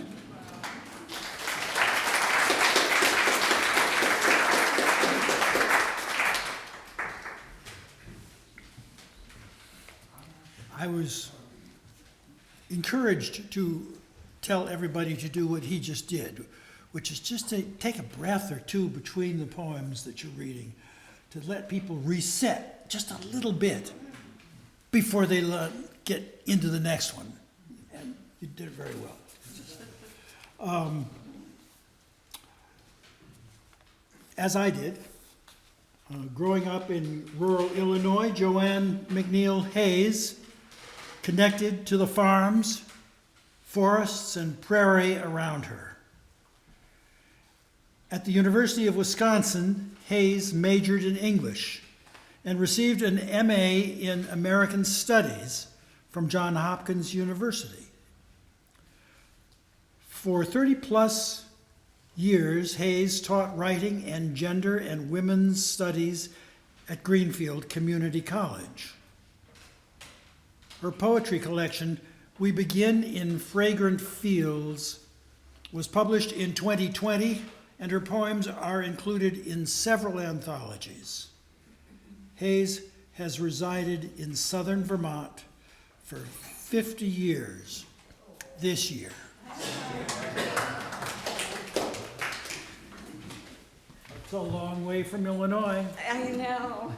I was encouraged to tell everybody to do what he just did, which is just to take a breath or two between the poems that you're reading, to let people reset just a little bit before they get into the next one. And you did it very well. As I did, growing up in rural Illinois, Joanne McNeil Hayes connected to the farms, forests, and prairie around her. At the University of Wisconsin, Hayes majored in English and received an MA in American Studies from Johns Hopkins University. For 30-plus years, Hayes taught writing and gender and women's studies at Greenfield Community College. Her poetry collection, We Begin in Fragrant Fields, was published in 2020, and her poems are included in several anthologies. Hayes has resided in southern Vermont for 50 years this year. It's a long way from Illinois. I know.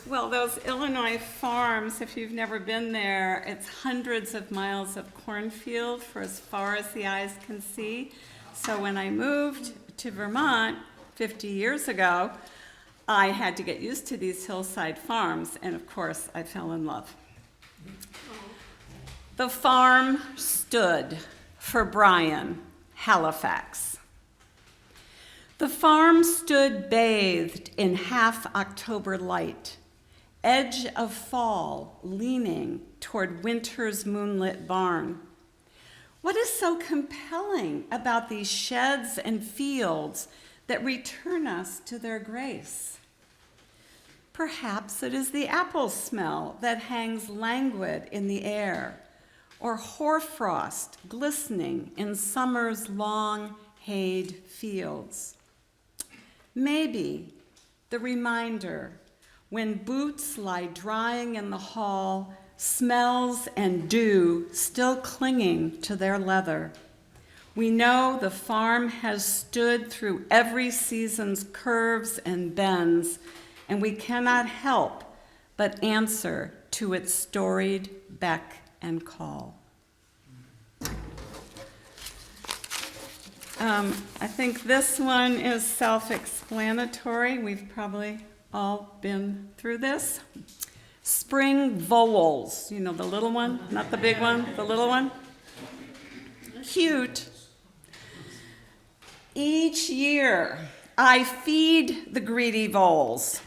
Well, those Illinois farms, if you've never been there, it's hundreds of miles of cornfield for as far as the eyes can see. So when I moved to Vermont 50 years ago, I had to get used to these hillside farms, and of course, I fell in love. The farm stood for Brian, Halifax. The farm stood bathed in half-October light, edge of fall leaning toward winter's moonlit barn. What is so compelling about these sheds and fields that return us to their grace? Perhaps it is the apple smell that hangs languid in the air, or hoarfrost glistening in summer's long hayed fields. Maybe the reminder when boots lie drying in the hall smells and dew still clinging to their leather. We know the farm has stood through every season's curves and bends, and we cannot help but answer to its storied beck and call. I think this one is self-explanatory. We've probably all been through this. Spring voles, you know, the little one, not the big one, the little one. Cute. Each year, I feed the greedy voles.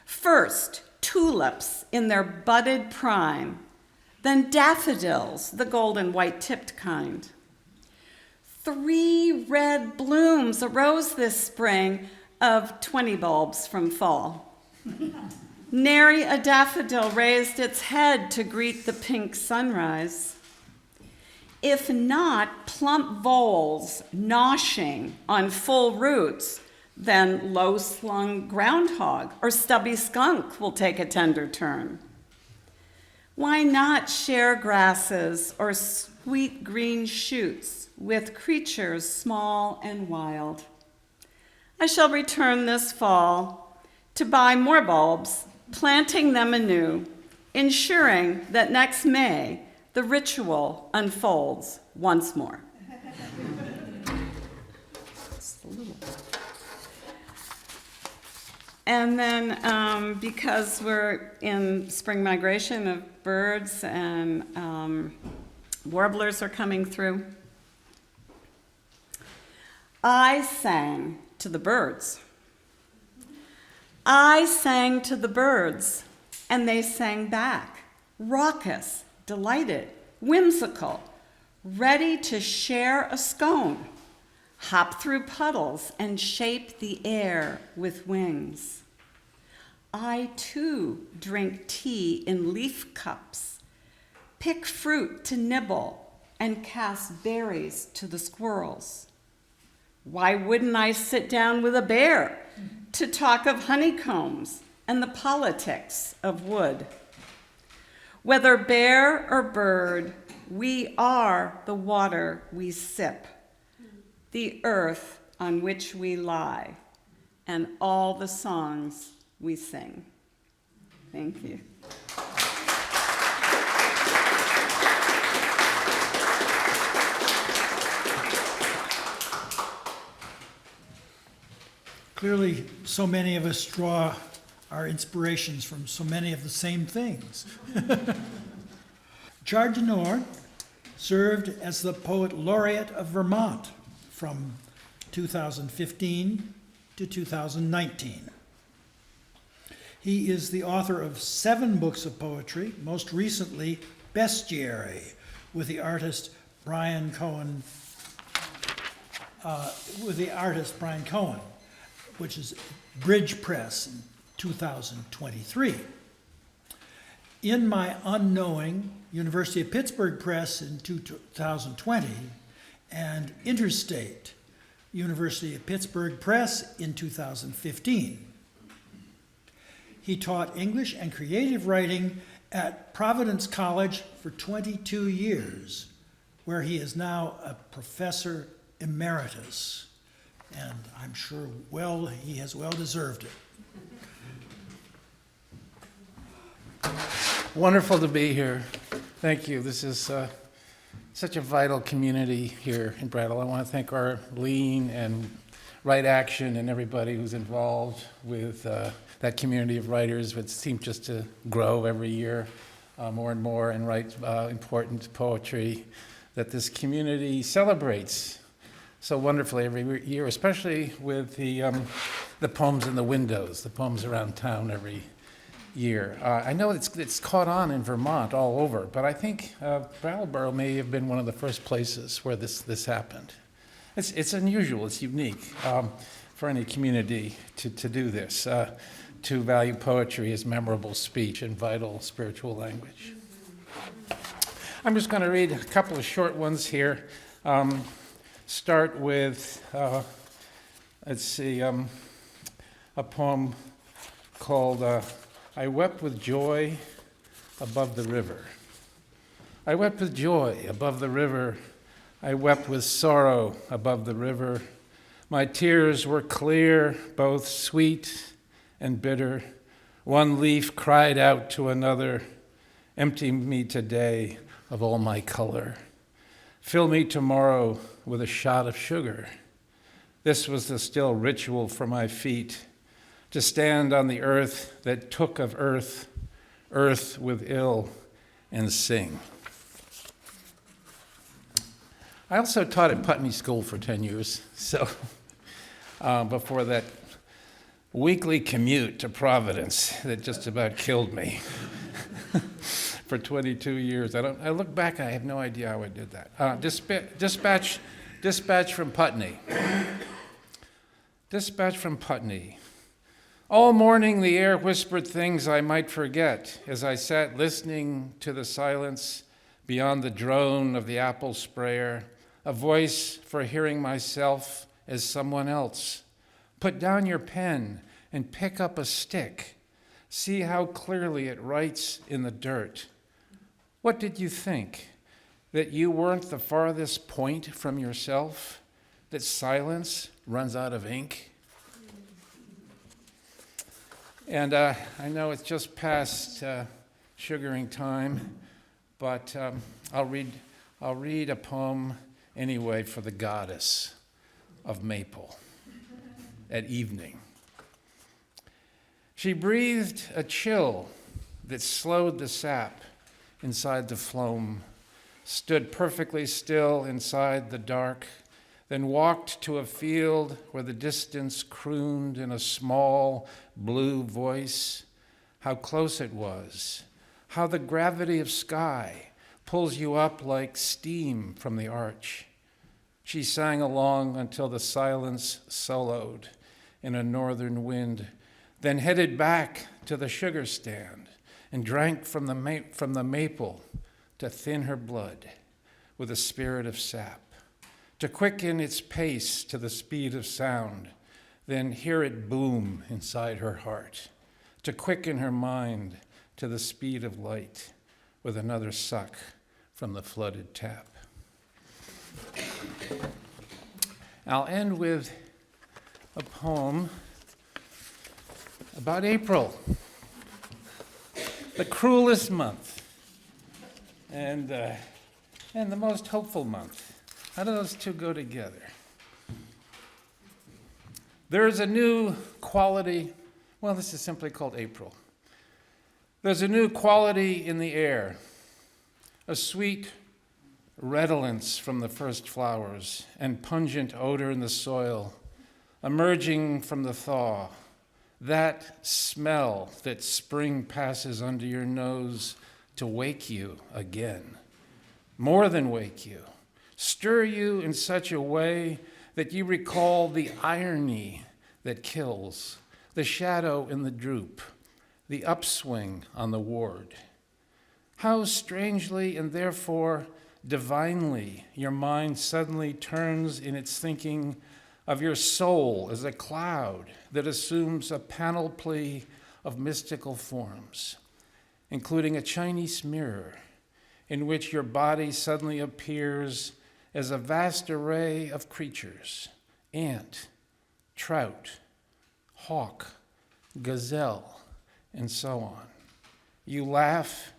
First, tulips in their budded prime, then daffodils, the golden white-tipped kind. 3 red blooms arose this spring of 20 bulbs from fall. Nary a daffodil raised its head to greet the pink sunrise. If not plump voles noshing on full roots, then low-slung groundhog or stubby skunk will take a tender turn. Why not share grasses or sweet green shoots with creatures small and wild? I shall return this fall to buy more bulbs, planting them anew, ensuring that next May the ritual unfolds once more. And then because we're in spring migration of birds and warblers are coming through, I sang to the birds. I sang to the birds, and they sang back, raucous, delighted, whimsical, ready to share a scone, hop through puddles, and shape the air with wings. I, too, drink tea in leaf cups, pick fruit to nibble, and cast berries to the squirrels. Why wouldn't I sit down with a bear to talk of honeycombs and the politics of wood? Whether bear or bird, we are the water we sip, the earth on which we lie, and all the songs we sing. Thank you. Clearly, so many of us draw our inspirations from so many of the same things. Chardonnay served as the Poet Laureate of Vermont from 2015 to 2019. He is the author of 7 books of poetry, most recently Bestiary, with the artist Brian Cohen, which is Bridge Press in 2023. In My Unknowing, University of Pittsburgh Press in 2020, and Interstate, University of Pittsburgh Press in 2015. He taught English and creative writing at Providence College for 22 years, where he is now a professor emeritus. And I'm sure he has well deserved it. Wonderful to be here. Thank you. This is such a vital community here in Brattle. I want to thank our Lean and Right Action and everybody who's involved with that community of writers, which seems just to grow every year more and more, and write important poetry that this community celebrates so wonderfully every year, especially with the poems in the windows, the poems around town every year. I know it's caught on in Vermont all over, but I think Brattleboro may have been one of the first places where this happened. It's unusual, it's unique for any community to do this, to value poetry as memorable speech and vital spiritual language. I'm just going to read a couple of short ones here. Start with, let's see, a poem called I Wept with Joy above the river. I wept with joy above the river. I wept with sorrow above the river. My tears were clear, both sweet and bitter. One leaf cried out to another, empty me today of all my color. Fill me tomorrow with a shot of sugar. This was the still ritual for my feet, to stand on the earth that took of earth, earth with ill, and sing. I also taught at Putney School for 10 years, so before that weekly commute to Providence that just about killed me for 22 years. I look back, I have no idea how I did that. Dispatch from Putney. Dispatch from Putney. All morning the air whispered things I might forget as I sat listening to the silence beyond the drone of the apple sprayer, a voice for hearing myself as someone else. Put down your pen and pick up a stick. See how clearly it writes in the dirt. What did you think? That you weren't the farthest point from yourself? That silence runs out of ink? And I know it's just past sugaring time, but I'll read a poem anyway for the goddess of maple at evening. She breathed a chill that slowed the sap inside the phloem, stood perfectly still inside the dark, then walked to a field where the distance crooned in a small blue voice how close it was, how the gravity of sky pulls you up like steam from the arch. She sang along until the silence soloed in a northern wind, then headed back to the sugar stand and drank from the maple to thin her blood with a spirit of sap, to quicken its pace to the speed of sound, then hear it boom inside her heart, to quicken her mind to the speed of light with another suck from the flooded tap. I'll end with a poem about April, the cruelest month, and the most hopeful month. How do those two go together? There's a new quality, well, this is simply called April. There's a new quality in the air, a sweet redolence from the first flowers and pungent odor in the soil, emerging from the thaw. That smell that spring passes under your nose to wake you again, more than wake you, stir you in such a way that you recall the irony that kills, the shadow in the droop, the upswing on the ward. How strangely and therefore divinely your mind suddenly turns in its thinking of your soul as a cloud that assumes a panoply of mystical forms, including a Chinese mirror in which your body suddenly appears as a vast array of creatures: ant, trout, hawk, gazelle, and so on. You laugh,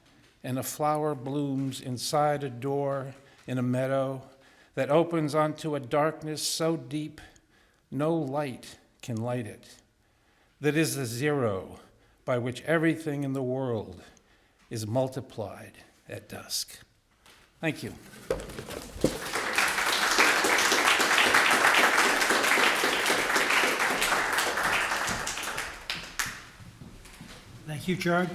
and a flower blooms inside a door in a meadow that opens onto a darkness so deep no light can light it. That is the zero by which everything in the world is multiplied at dusk. Thank you. Thank you, Chard.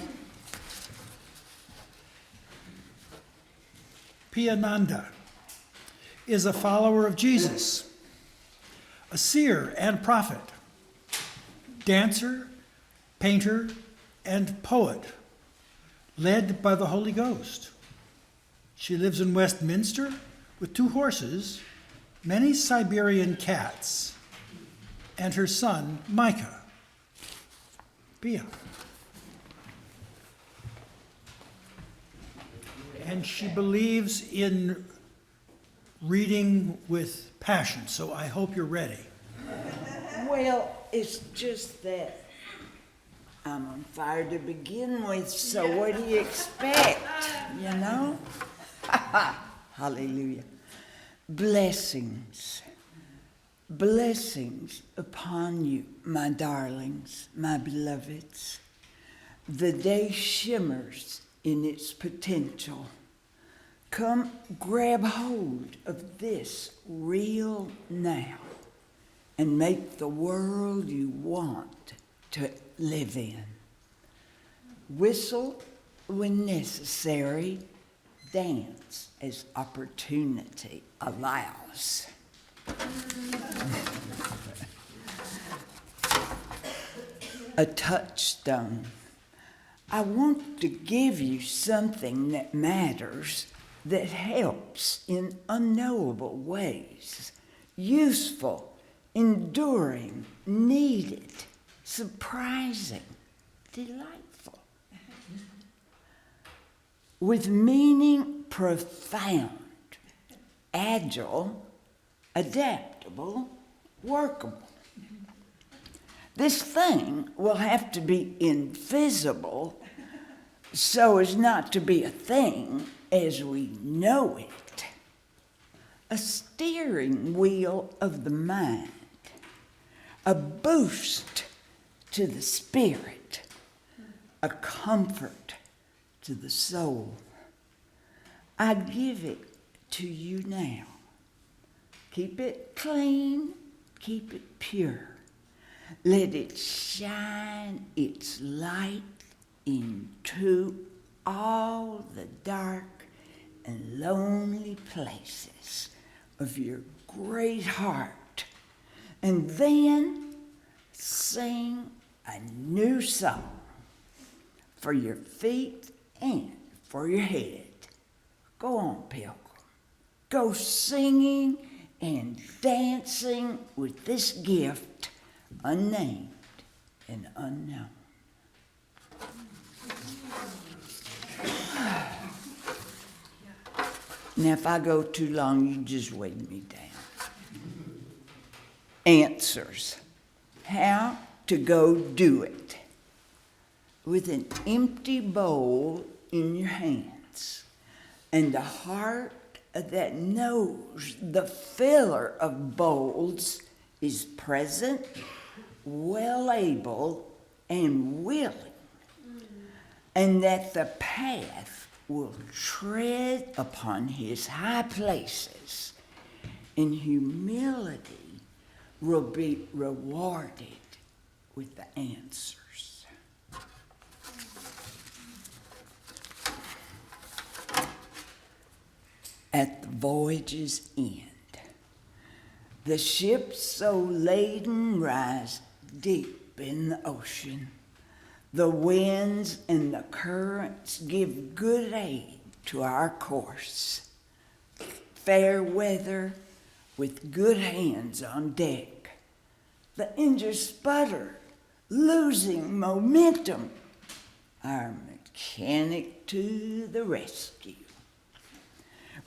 Piyananda is a follower of Jesus, a seer and prophet, dancer, painter, and poet, led by the Holy Ghost. She lives in Westminster with 2 horses, many Siberian cats, and her son, Micah. Pia. and she believes in reading with passion, so I hope you're ready. Well, it's just that I'm on fire to begin with, so what do you expect, you know? Hallelujah. Blessings. Blessings upon you, my darlings, my beloveds. The day shimmers in its potential. Come grab hold of this real now and make the world you want to live in. Whistle when necessary, dance as opportunity allows. A touchstone. I want to give you something that matters, that helps in unknowable ways, useful, enduring, needed, surprising, delightful, with meaning profound, agile, adaptable, workable. This thing will have to be invisible so as not to be a thing as we know it. A steering wheel of the mind, a boost to the spirit, a comfort to the soul. I give it to you now. Keep it clean, keep it pure. Let it shine its light into all the dark and lonely places of your great heart. And then sing a new song for your feet and for your head. Go on, Pilgrim. Go singing and dancing with this gift, unnamed and unknown. Now, if I go too long, you just weigh me down. Answers. How to go do it. With an empty bowl in your hands and a heart that knows the filler of bowls is present, well able, and willing, and that the path will tread upon his high places, and humility will be rewarded with the answers. At the voyage's end, the ships so laden rise deep in the ocean. The winds and the currents give good aid to our course. Fair weather with good hands on deck. The engines sputter, losing momentum. Our mechanic to the rescue.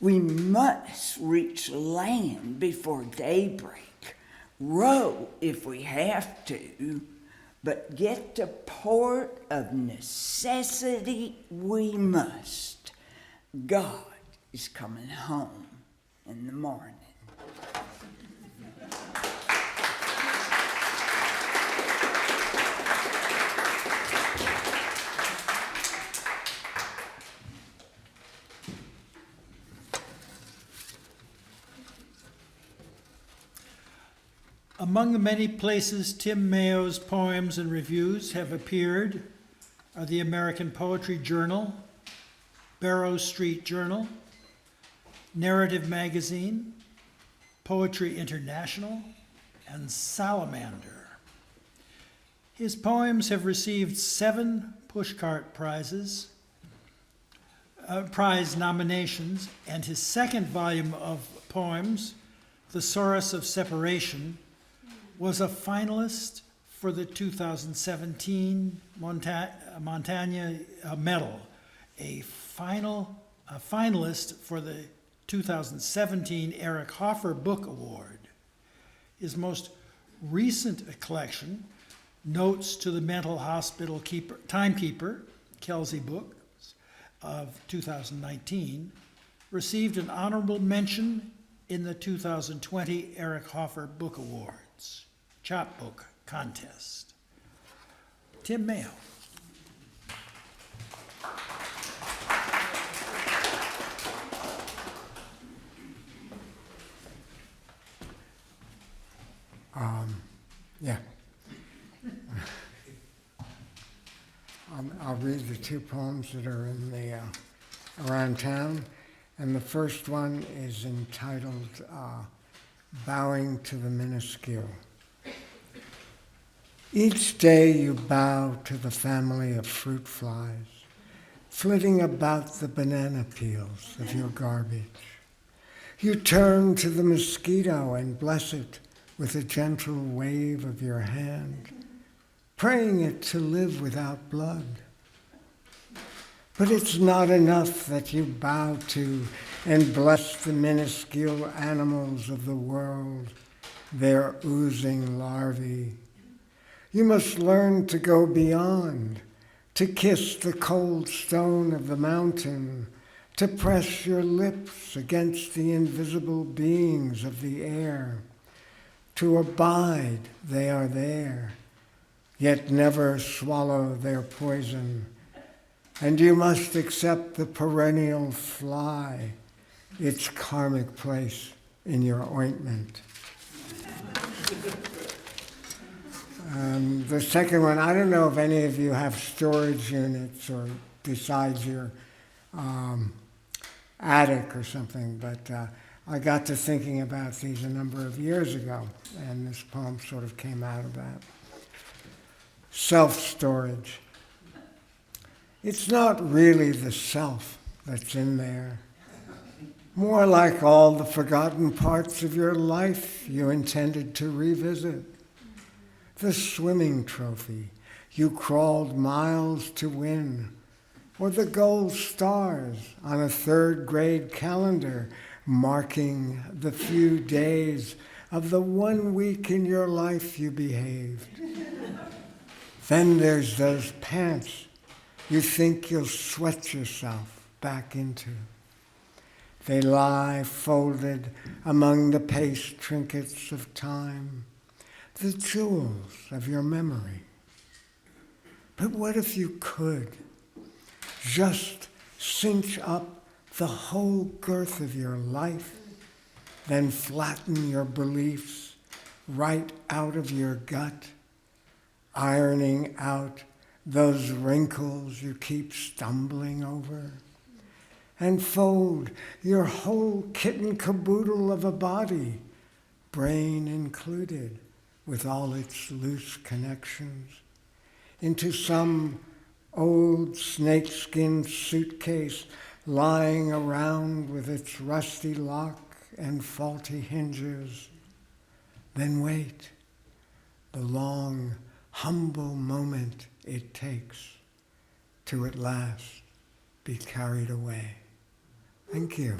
We must reach land before daybreak. Row if we have to, but get to port of necessity we must. God is coming home in the morning. Among the many places Tim Mayo's poems and reviews have appeared are the American Poetry Journal, Barrow Street Journal, Narrative Magazine, Poetry International, and Salamander. His poems have received 7 Pushcart prize nominations, and his second volume of poems, Thesaurus of Separation, was a finalist for the 2017 Montaigne Medal, a final a finalist for the 2017 Eric Hoffer Book Award. His most recent collection, Notes to the Mental Hospital Timekeeper, Kelsey Books, of 2019, received an honorable mention in the 2020 Eric Hoffer Book Awards chapbook contest. Tim Mayo. Yeah. I'll read the two poems that are in the around town, and the first one is entitled Bowing to the Minuscule. Each day you bow to the family of fruit flies, flitting about the banana peels of your garbage. You turn to the mosquito and bless it with a gentle wave of your hand, praying it to live without blood. But it's not enough that you bow to and bless the minuscule animals of the world, their oozing larvae. You must learn to go beyond, to kiss the cold stone of the mountain, to press your lips against the invisible beings of the air, to abide they are there, yet never swallow their poison. And you must accept the perennial fly, its karmic place in your ointment. The second one, I don't know if any of you have storage units or besides your attic or something, but I got to thinking about these a number of years ago, and this poem sort of came out of that. Self-storage. It's not really the self that's in there. More like all the forgotten parts of your life you intended to revisit. The swimming trophy you crawled miles to win, or the gold stars on a third grade calendar marking the few days of the 1 week in your life you behaved. Then there's those pants you think you'll sweat yourself back into. They lie folded among the paste trinkets of time, the jewels of your memory. But what if you could just cinch up the whole girth of your life, then flatten your beliefs right out of your gut, ironing out those wrinkles you keep stumbling over, and fold your whole kitten caboodle of a body, brain included, with all its loose connections, into some old snakeskin suitcase lying around with its rusty lock and faulty hinges. Then wait the long, humble moment it takes to at last be carried away. Thank you.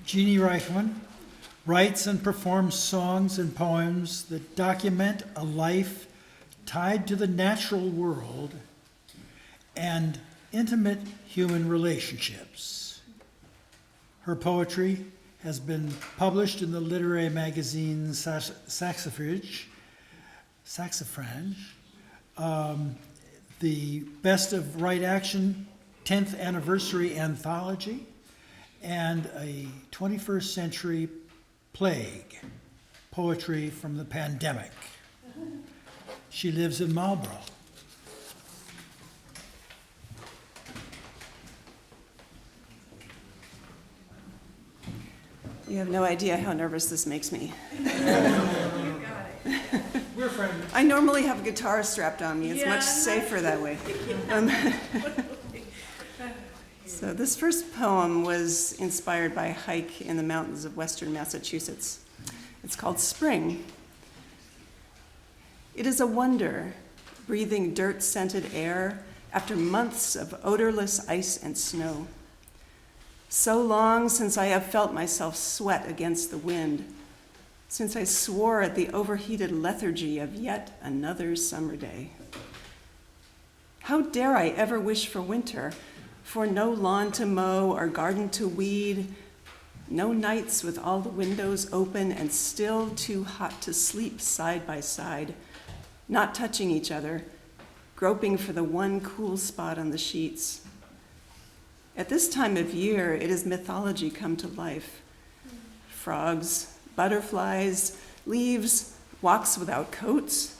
Jeannie Reichman writes and performs songs and poems that document a life tied to the natural world and intimate human relationships. Her poetry has been published in the literary magazine Saxifrage, the Best of Right Action 10th Anniversary Anthology, and a 21st Century Plague, Poetry from the Pandemic. She lives in Marlborough. You have no idea how nervous this makes me. We're friends. I normally have a guitar strapped on me. It's much safer that way. So this first poem was inspired by a hike in the mountains of western Massachusetts. It's called Spring. It is a wonder, breathing dirt-scented air after months of odorless ice and snow. So long since I have felt myself sweat against the wind, since I swore at the overheated lethargy of yet another summer day. How dare I ever wish for winter, for no lawn to mow or garden to weed, no nights with all the windows open and still too hot to sleep side by side, not touching each other, groping for the one cool spot on the sheets. At this time of year, it is mythology come to life. Frogs, butterflies, leaves, walks without coats.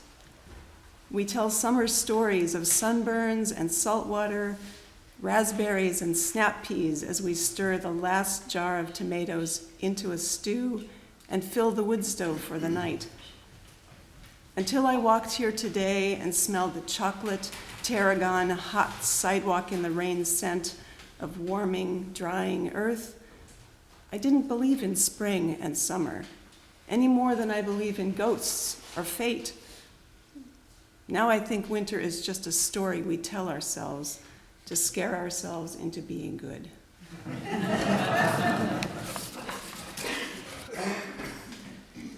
We tell summer stories of sunburns and salt water, raspberries and snap peas as we stir the last jar of tomatoes into a stew and fill the wood stove for the night. Until I walked here today and smelled the chocolate, tarragon, hot sidewalk in the rain scent of warming, drying earth, I didn't believe in spring and summer any more than I believe in ghosts or fate. Now I think winter is just a story we tell ourselves to scare ourselves into being good.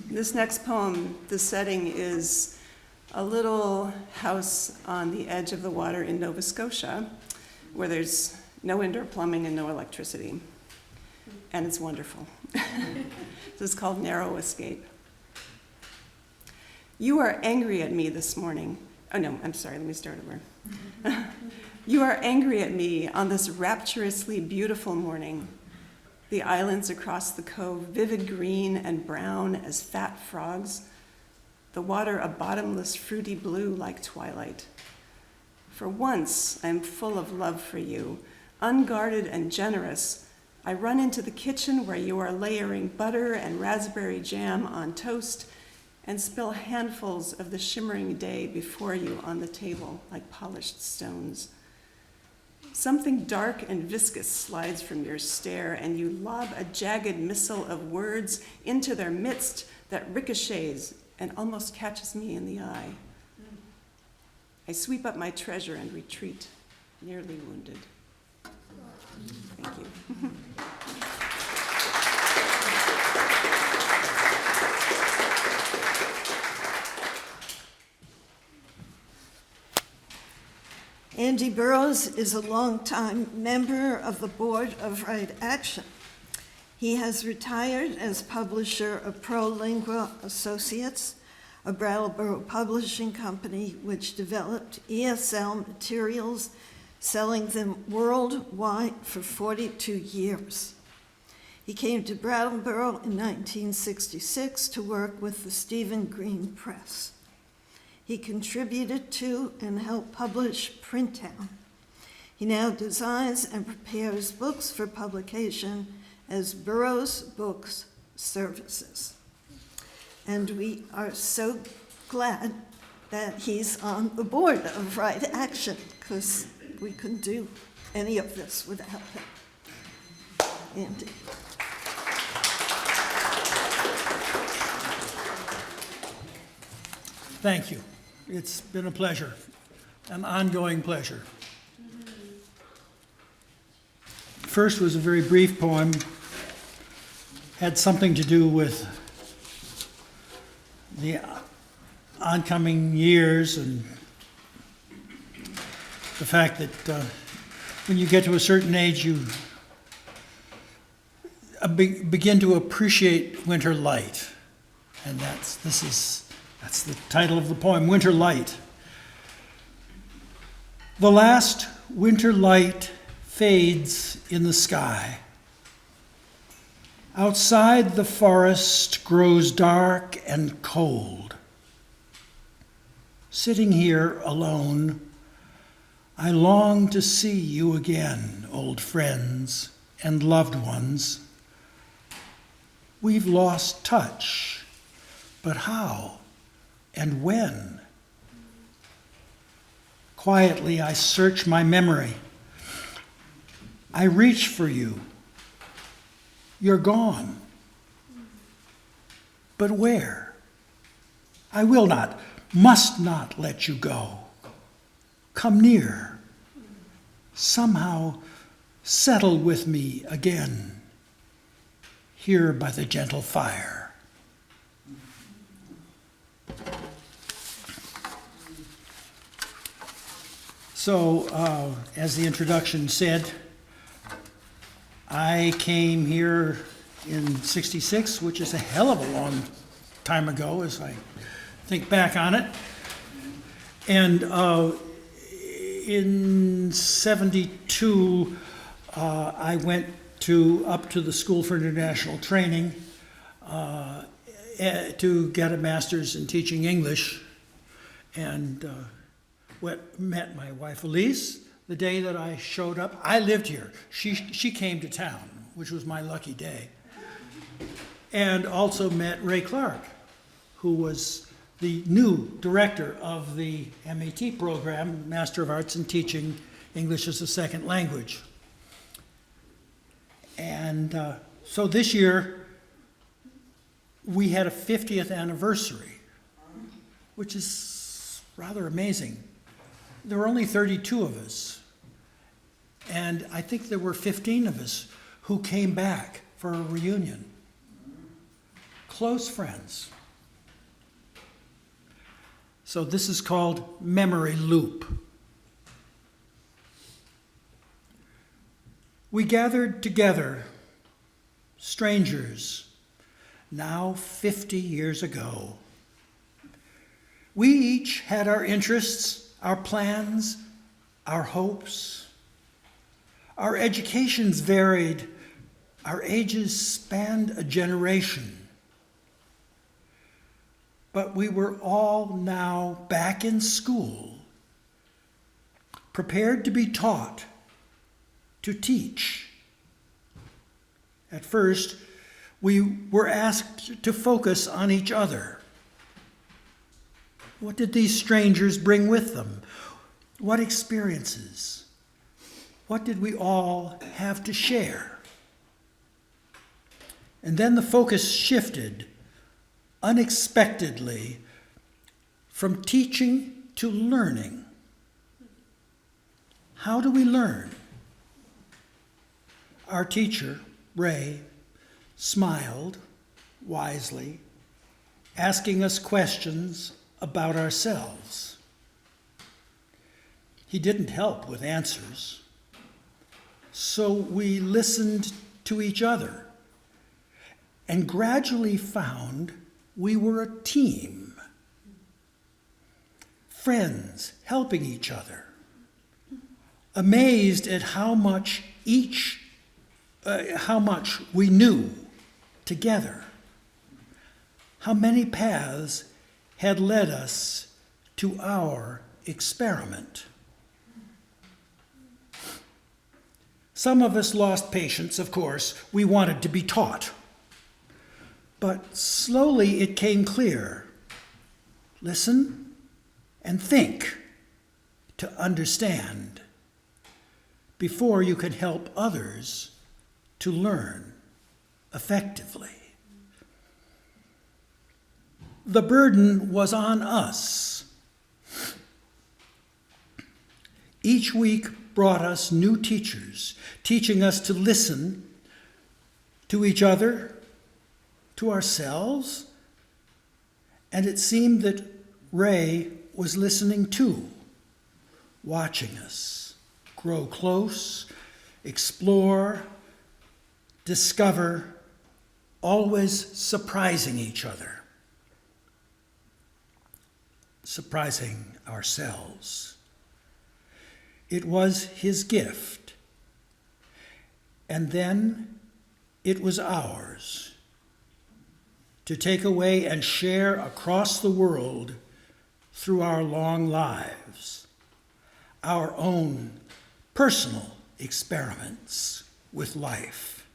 This next poem, the setting is a little house on the edge of the water in Nova Scotia, where there's no indoor plumbing and no electricity. And it's wonderful. This is called Narrow Escape. You are angry at me this morning. Oh no, I'm sorry, let me start over. You are angry at me on this rapturously beautiful morning. The islands across the cove, vivid green and brown as fat frogs. The water a bottomless fruity blue like twilight. For once, I am full of love for you. Unguarded and generous, I run into the kitchen where you are layering butter and raspberry jam on toast and spill handfuls of the shimmering day before you on the table like polished stones. Something dark and viscous slides from your stare, and you lob a jagged missile of words into their midst that ricochets and almost catches me in the eye. I sweep up my treasure and retreat, nearly wounded. Thank you. Andy Burroughs is a longtime member of the board of Right Action. He has retired as publisher of ProLingua Associates, a Brattleboro publishing company which developed ESL materials, selling them worldwide for 42 years. He came to Brattleboro in 1966 to work with the Stephen Green Press. He contributed to and helped publish Printtown. He now designs and prepares books for publication as Burroughs Books Services. And we are so glad that he's on the board of Right Action, because we couldn't do any of this without him. Andy. Thank you. It's been a pleasure, an ongoing pleasure. First was a very brief poem, had something to do with the oncoming years and the fact that when you get to a certain age, you begin to appreciate winter light. And that's the title of the poem, Winter Light. The last winter light fades in the sky. Outside, the forest grows dark and cold. Sitting here alone, I long to see you again, old friends and loved ones. We've lost touch, but how and when? Quietly, I search my memory. I reach for you. You're gone. But where? I will not, must not let you go. Come near. Somehow settle with me again, here by the gentle fire. So, as the introduction said, I came here in '66, which is a hell of a long time ago as I think back on it. And in '72, I went up to the School for International Training to get a master's in teaching English, and met my wife Elise the day that I showed up. I lived here. She came to town, which was my lucky day. And also met Ray Clark, who was the new director of the MAT program, Master of Arts in Teaching English as a Second Language. And so this year, we had a 50th anniversary, which is rather amazing. There were only 32 of us, and I think there were 15 of us who came back for a reunion. Close friends. So this is called Memory Loop. We gathered together, strangers, now 50 years ago. We each had our interests, our plans, our hopes. Our educations varied. Our ages spanned a generation. But we were all now back in school, prepared to be taught, to teach. At first, we were asked to focus on each other. What did these strangers bring with them? What experiences? What did we all have to share? And then the focus shifted unexpectedly from teaching to learning. How do we learn? Our teacher, Ray, smiled wisely, asking us questions about ourselves. He didn't help with answers, so we listened to each other and gradually found we were a team, friends helping each other, amazed at how much we knew together, how many paths had led us to our experiment. Some of us lost patience, of course. We wanted to be taught. But slowly it came clear. Listen and think to understand before you can help others to learn effectively. The burden was on us. Each week brought us new teachers, teaching us to listen to each other, to ourselves, and it seemed that Ray was listening too, watching us grow close, explore, discover, always surprising each other, surprising ourselves. It was his gift, and then it was ours to take away and share across the world through our long lives, our own personal experiments with life.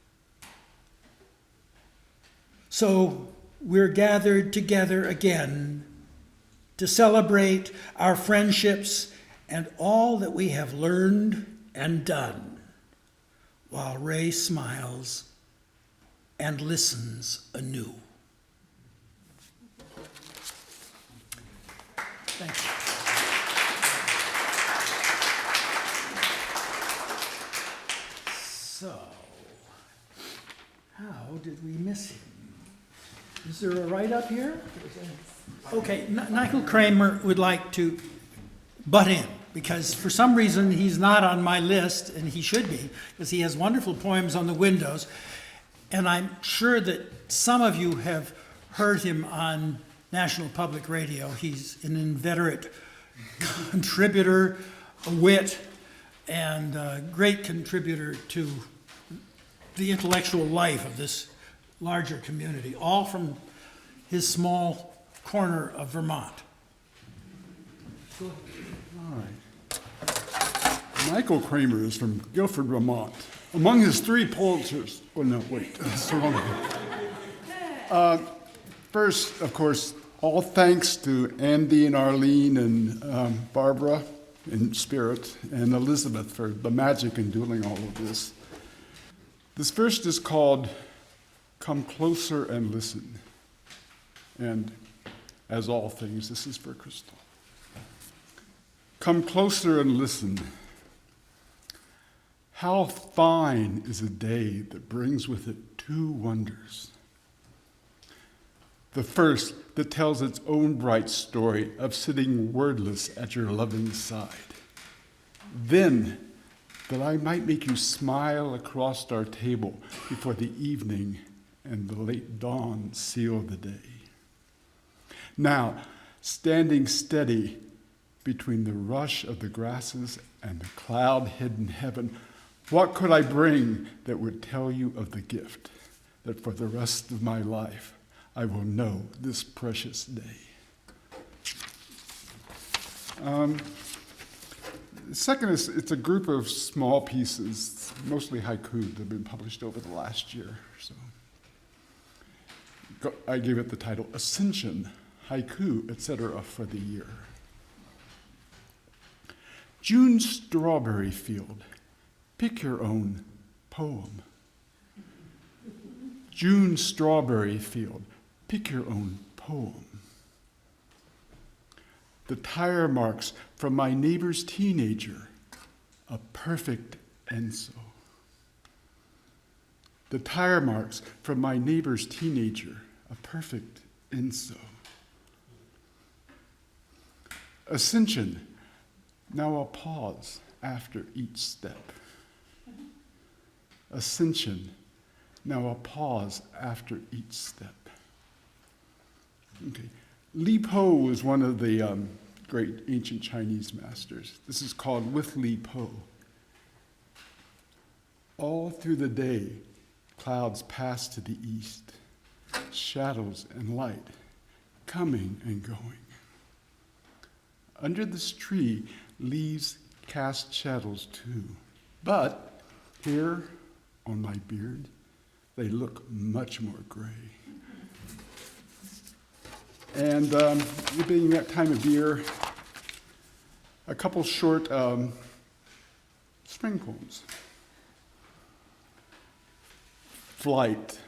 So we're gathered together again to celebrate our friendships and all that we have learned and done, while Ray smiles and listens anew. Thank you. So, how did we miss him? Is there a write-up here? Okay, Michael Kramer would like to butt in, because for some reason he's not on my list, and he should be, because he has wonderful poems on the windows. And I'm sure that some of you have heard him on National Public Radio. He's an inveterate contributor, a wit, and a great contributor to the intellectual life of this larger community, all from his small corner of Vermont. All right. Michael Kramer is from Guilford, Vermont. Among his 3 Pulitzers, oh no, wait, that's the wrong one. First, of course, all thanks to Andy and Arlene and Barbara in spirit and Elizabeth for the magic in doing all of this. This first is called Come Closer and Listen. And as all things, this is for Crystal. Come closer and listen. How fine is a day that brings with it 2 wonders. The first that tells its own bright story of sitting wordless at your loving side. Then, that I might make you smile across our table before the evening and the late dawn seal the day. Now, standing steady between the rush of the grasses and the cloud-hidden heaven, what could I bring that would tell you of the gift that for the rest of my life I will know this precious day? Second is, it's a group of small pieces, mostly haiku, that have been published over the last year. So I gave it the title Ascension, Haiku, etc. for the year. June Strawberry Field, pick your own poem. June Strawberry Field, pick your own poem. The tire marks from my neighbor's teenager, a perfect Enso. The tire marks from my neighbor's teenager, a perfect Enso. Ascension, now a pause after each step. Ascension, now a pause after each step. Okay. Li Po is one of the great ancient Chinese masters. This is called With Li Po. All through the day, clouds pass to the east, shadows and light, coming and going. Under this tree, leaves cast shadows too, but here on my beard, they look much more gray. And it being that time of year, a couple short spring poems. Flight.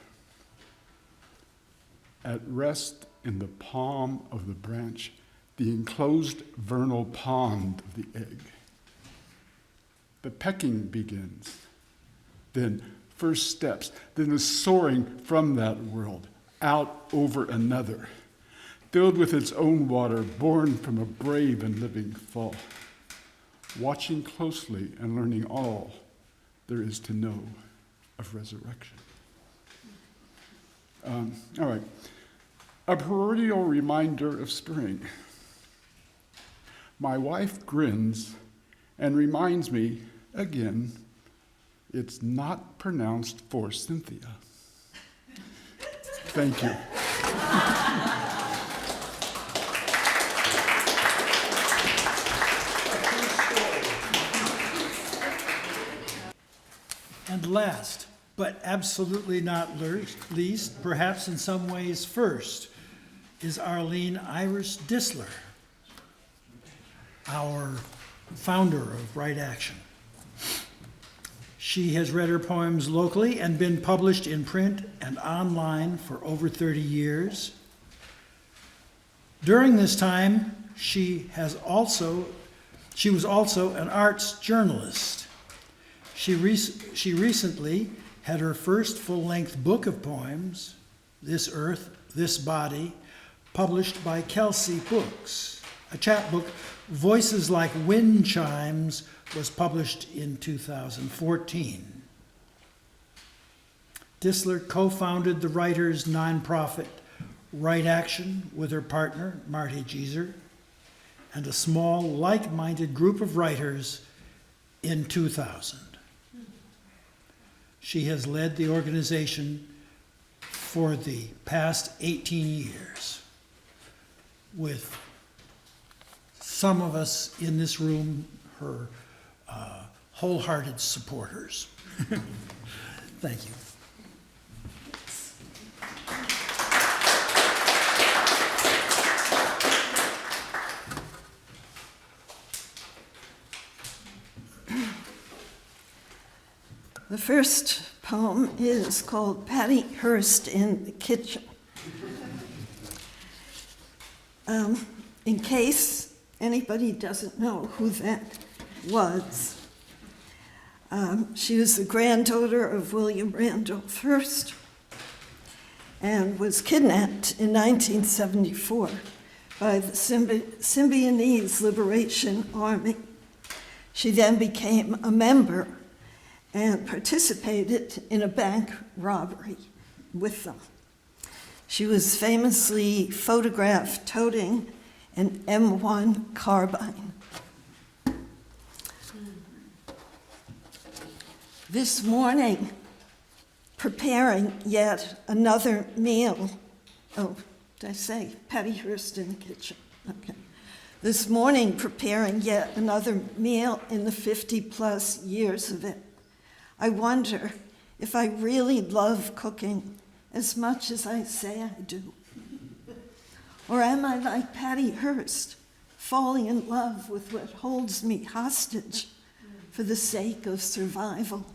At rest in the palm of the branch, the enclosed vernal pond of the egg. The pecking begins, then first steps, then the soaring from that world, out over another, filled with its own water, born from a brave and living fall, watching closely and learning all there is to know of resurrection. All right, a perennial reminder of spring. My wife grins and reminds me, again, it's not pronounced for Cynthia. Thank you. And last, but absolutely not least, perhaps in some ways first, is Arlene Iris Disler, our founder of Right Action. She has read her poems locally and been published in print and online for over 30 years. During this time, she was also an arts journalist. She recently had her first full-length book of poems, This Earth, This Body, published by Kelsey Books. A chapbook, Voices Like Wind Chimes, was published in 2014. Dissler co-founded the writers' nonprofit Right Action with her partner, Marty Jeeser, and a small, like-minded group of writers in 2000. She has led the organization for the past 18 years, with some of us in this room her wholehearted supporters. Thank you. The first poem is called Patty Hearst in the Kitchen. In case anybody doesn't know who that was, she was the granddaughter of William Randolph Hearst and was kidnapped in 1974 by the Symbionese Liberation Army. She then became a member and participated in a bank robbery with them. She was famously photographed toting an M1 carbine. This morning, preparing yet another meal. Oh, did I say Patty Hearst in the kitchen? Okay. This morning, preparing yet another meal in the 50-plus years of it, I wonder if I really love cooking as much as I say I do. Or am I like Patty Hearst, falling in love with what holds me hostage for the sake of survival?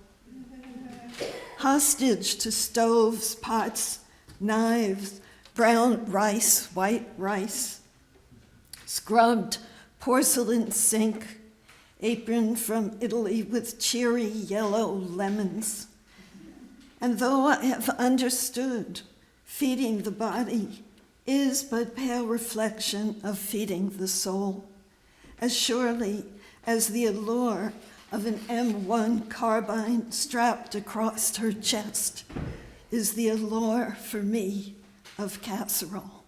Hostage to stoves, pots, knives, brown rice, white rice, scrubbed porcelain sink, apron from Italy with cheery yellow lemons. And though I have understood feeding the body is but pale reflection of feeding the soul, as surely as the allure of an M1 carbine strapped across her chest is the allure for me of casserole.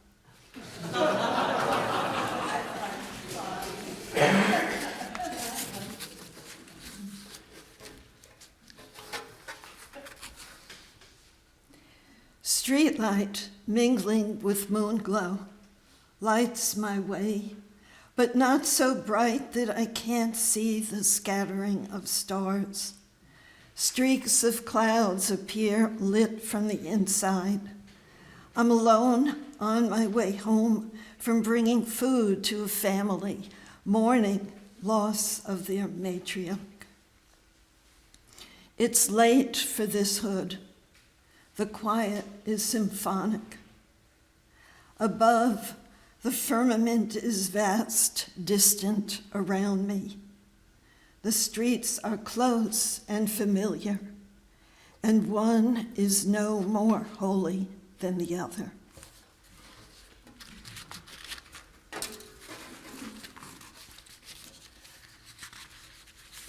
Streetlight mingling with moon glow lights my way, but not so bright that I can't see the scattering of stars. Streaks of clouds appear lit from the inside. I'm alone on my way home from bringing food to a family mourning loss of their matriarch. It's late for this hood. The quiet is symphonic. Above, the firmament is vast, distant around me. The streets are close and familiar, and one is no more holy than the other.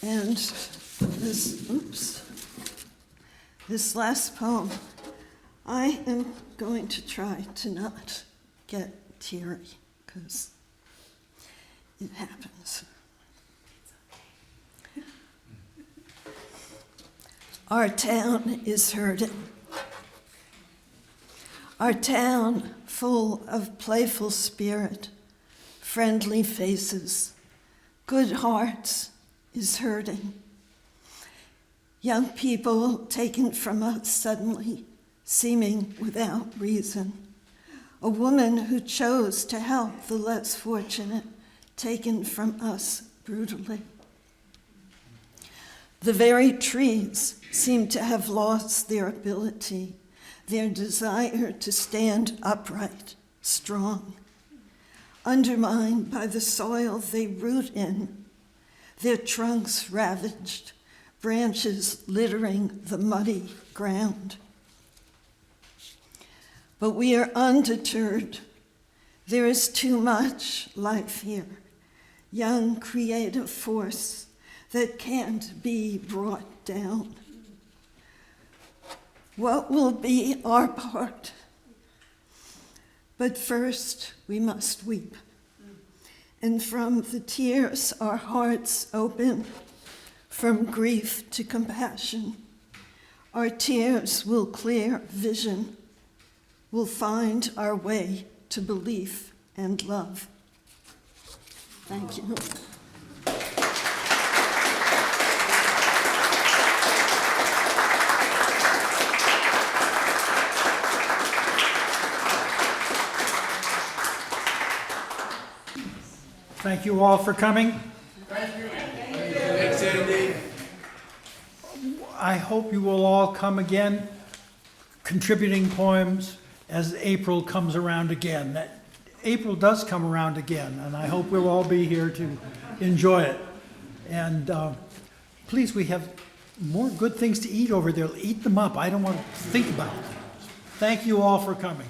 And this last poem, I am going to try to not get teary, because it happens. Our town is hurting. Our town, full of playful spirit, friendly faces, good hearts, is hurting. Young people taken from us suddenly, seeming without reason. A woman who chose to help the less fortunate, taken from us brutally. The very trees seem to have lost their ability, their desire to stand upright, strong, undermined by the soil they root in, their trunks ravaged, branches littering the muddy ground. But we are undeterred. There is too much life here, young creative force that can't be brought down. What will be our part? But first, we must weep. And from the tears our hearts open, from grief to compassion, our tears will clear vision, will find our way to belief and love. Thank you. Thank you all for coming. Thank you. Thanks, Andy. I hope you will all come again, contributing poems as April comes around again. April does come around again, and I hope we'll all be here to enjoy it. And please, we have more good things to eat over there. Eat them up. I don't want to think about them. Thank you all for coming.